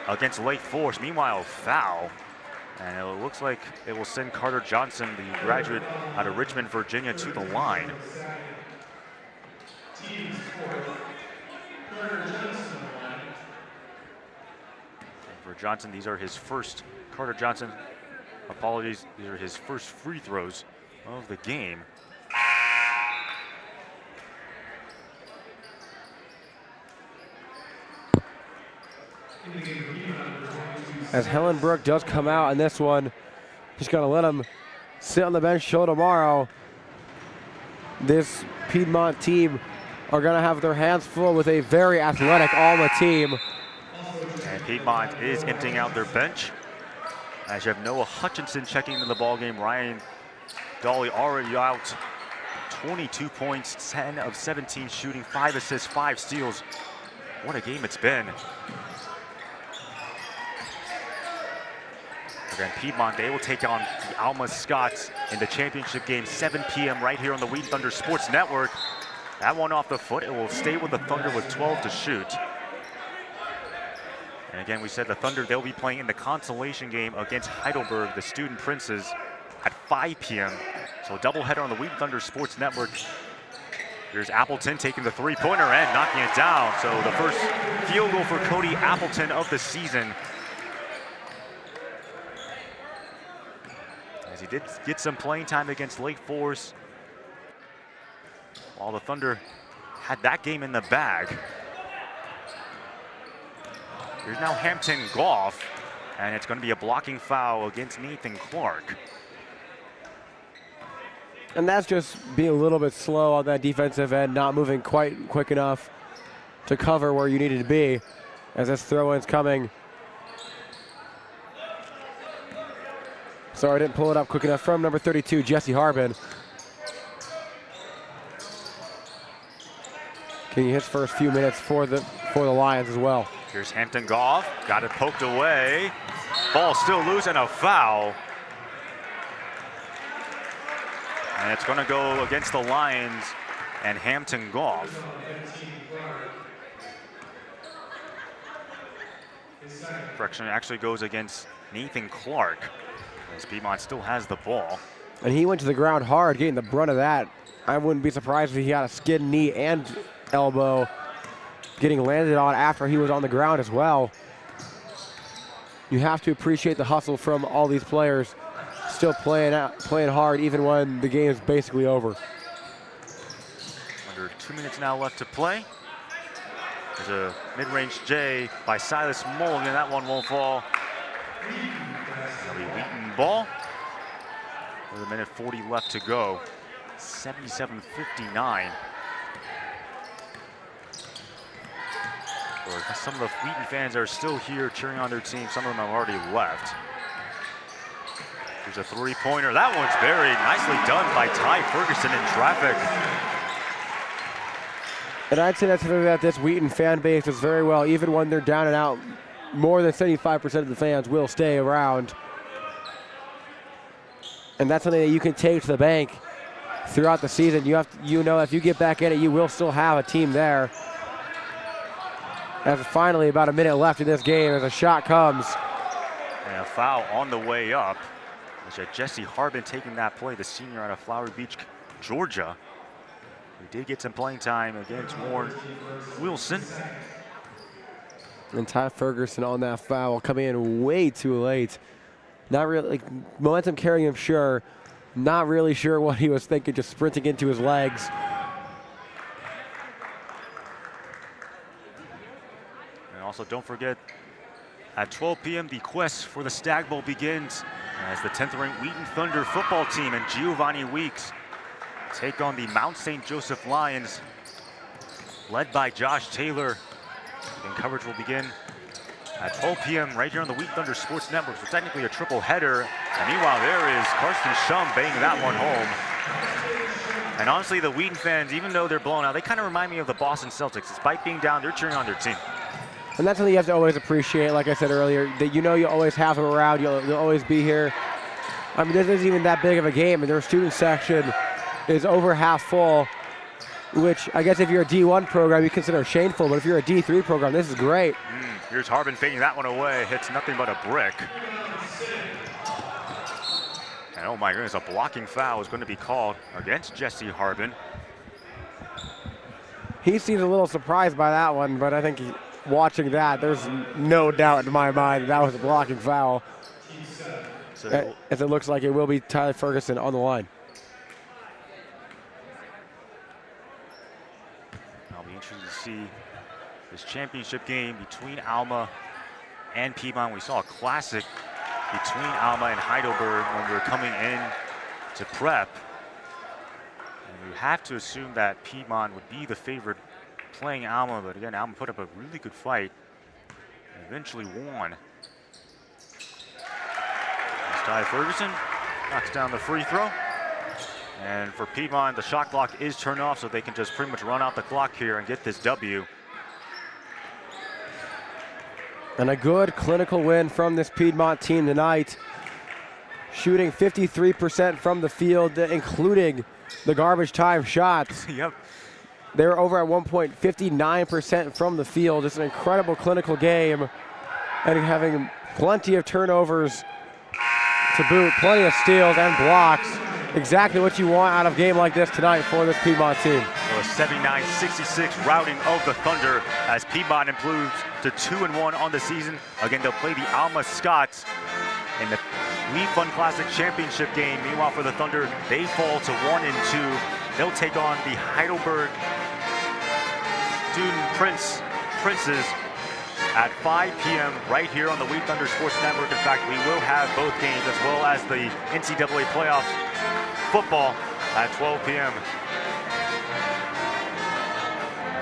against Lake Forest. Meanwhile, foul. And it looks like it will send Carter Johnson, the graduate out of Richmond, Virginia, to the line. For Johnson, these are his first, Carter Johnson, apologies, these are his first free throws of the game. As Hellenbrook does come out in this one, just gonna let him sit on the bench show tomorrow. This Piedmont team are gonna have their hands full with a very athletic Alma team. And Piedmont is emptying out their bench. As you have Noah Hutchinson checking into the ball game. Ryan Dolly already out. 22 points, 10 of 17 shooting, 5 assists, 5 steals. What a game it's been. Again, Piedmont, they will take on the Alma Scots in the championship game, 7 p.m. right here on the Wheaton Thunder Sports Network. That one off the foot. It will stay with the Thunder with 12 to shoot. And again, we said the Thunder, they'll be playing in the consolation game against Heidelberg, the Student Princes, at 5 p.m. So a doubleheader on the Wheaton Thunder Sports Network. Here's Appleton taking the three-pointer and knocking it down. So the first field goal for Cody Appleton of the season. As he did get some playing time against Lake Forest, while the Thunder had that game in the bag. Here's now Hampton Goff, and it's going to be a blocking foul against Nathan Clark. And that's just being a little bit slow on that defensive end, not moving quite quick enough to cover where you needed to be as this throw-in's coming. Sorry, I didn't pull it up quick enough from number 32, Jesse Harbin. Getting his first few minutes for the Lions as well. Here's Hampton Goff, got it poked away. Ball still loose and a foul. And it's going to go against the Lions and Hampton Goff. Correction actually goes against Nathan Clark, as Piedmont still has the ball. And he went to the ground hard, getting the brunt of that. I wouldn't be surprised if he got a skid knee and elbow getting landed on after he was on the ground as well. You have to appreciate the hustle from all these players still playing hard even when the game is basically over. Under 2 minutes now left to play. There's a mid-range J by Silas Mulligan. That one won't fall. That'll be Wheaton ball. With a minute 40 left to go. 77-59. Some of the Wheaton fans are still here cheering on their team. Some of them have already left. There's a three-pointer. That one's buried. Nicely done by Ty Ferguson in traffic. And I'd say that's something that this Wheaton fan base does very well. Even when they're down and out, more than 75% of the fans will stay around. And that's something that you can take to the bank throughout the season. You know if you get back in it, you will still have a team there. As finally about a minute left in this game as a shot comes. And a foul on the way up. Jesse Harbin taking that play, the senior out of Flowery Beach, Georgia. He did get some playing time against Warren Wilson. And Ty Ferguson on that foul coming in way too late. Not really, like, momentum carrying him, sure. Not really sure what he was thinking, just sprinting into his legs. And also don't forget, at 12 p.m. the quest for the Stag Bowl begins as the 10th ranked Wheaton Thunder football team and Giovanni Weeks take on the Mount St. Joseph Lions, led by Josh Taylor. And coverage will begin at 12 p.m. right here on the Wheaton Thunder Sports Network. So technically a triple header. And meanwhile, there is Karsten Schum banging that one home. And honestly, the Wheaton fans, even though they're blown out, they kind of remind me of the Boston Celtics. Despite being down, they're cheering on their team. And that's something you have to always appreciate, like I said earlier, that you know you always have them around, you'll always be here. I mean, this isn't even that big of a game, and their student section is over half full, which I guess if you're a D1 program, you consider shameful, but if you're a D3 program, this is great. Here's Harbin fading that one away, hits nothing but a brick. And oh my goodness, a blocking foul is going to be called against Jesse Harbin. He seems a little surprised by that one, but I think watching that, there's no doubt in my mind that was a blocking foul. So as it looks like it will be Tyler Ferguson on the line. I'll be interested to see this championship game between Alma and Piedmont. We saw a classic between Alma and Heidelberg when we were coming in to prep. And we have to assume that Piedmont would be the favorite playing Alma, but again, Alma put up a really good fight and eventually won. Ty Ferguson knocks down the free throw. And for Piedmont, the shot clock is turned off, so they can just pretty much run out the clock here and get this W. And a good clinical win from this Piedmont team tonight. Shooting 53% from the field, including the garbage time shots. Yep. They're over at 59% from the field. It's an incredible clinical game. And having plenty of turnovers to boot, plenty of steals and blocks. Exactly what you want out of a game like this tonight for this Piedmont team. So a 79-66 routing of the Thunder as Piedmont improves to 2-1 on the season. Again, they'll play the Alma Scots in the Pfund Classic Championship game. Meanwhile, for the Thunder, they fall to 1-2. They'll take on the Heidelberg Student Princes at 5 p.m. right here on the Wheaton Thunder Sports Network. In fact, we will have both games as well as the NCAA playoffs football at 12 p.m.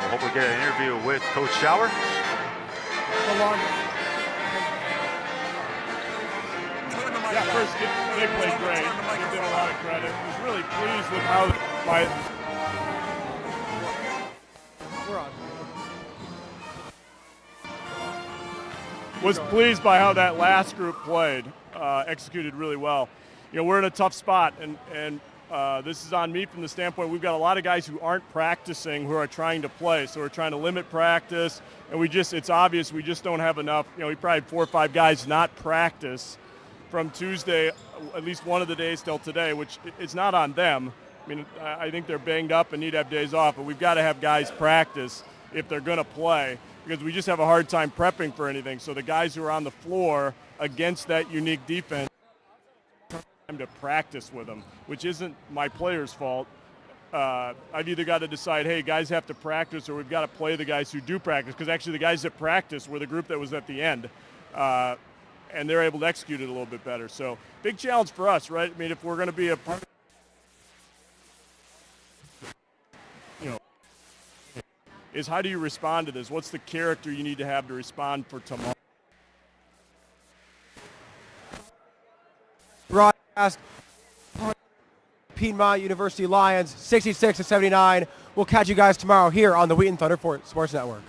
We'll hopefully get an interview with Coach Schauer. Yeah, first, they played great. Give them a lot of credit. Was really pleased with how was pleased by how that last group played, executed really well. You know, we're in a tough spot, and this is on me from the standpoint we've got a lot of guys who aren't practicing who are trying to play, so we're trying to limit practice, and it's obvious we just don't have enough. You know, we probably had 4 or 5 guys not practice, from Tuesday, at least one of the days till today, which it's not on them. I mean, I think they're banged up and need to have days off, but we've got to have guys practice if they're going to play, because we just have a hard time prepping for anything. So the guys who are on the floor against that unique defense, time to practice with them, which isn't my players' fault. I've either got to decide, hey, guys have to practice, or we've got to play the guys who do practice, because actually the guys that practice were the group that was at the end, and they're able to execute it a little bit better. So big challenge for us, right? I mean, if we're going to be a part, is how do you respond to this? What's the character you need to have to respond for tomorrow? Broadcast Piedmont University Lions 66-79. We'll catch you guys tomorrow here on the Wheaton Thunder Sports Network.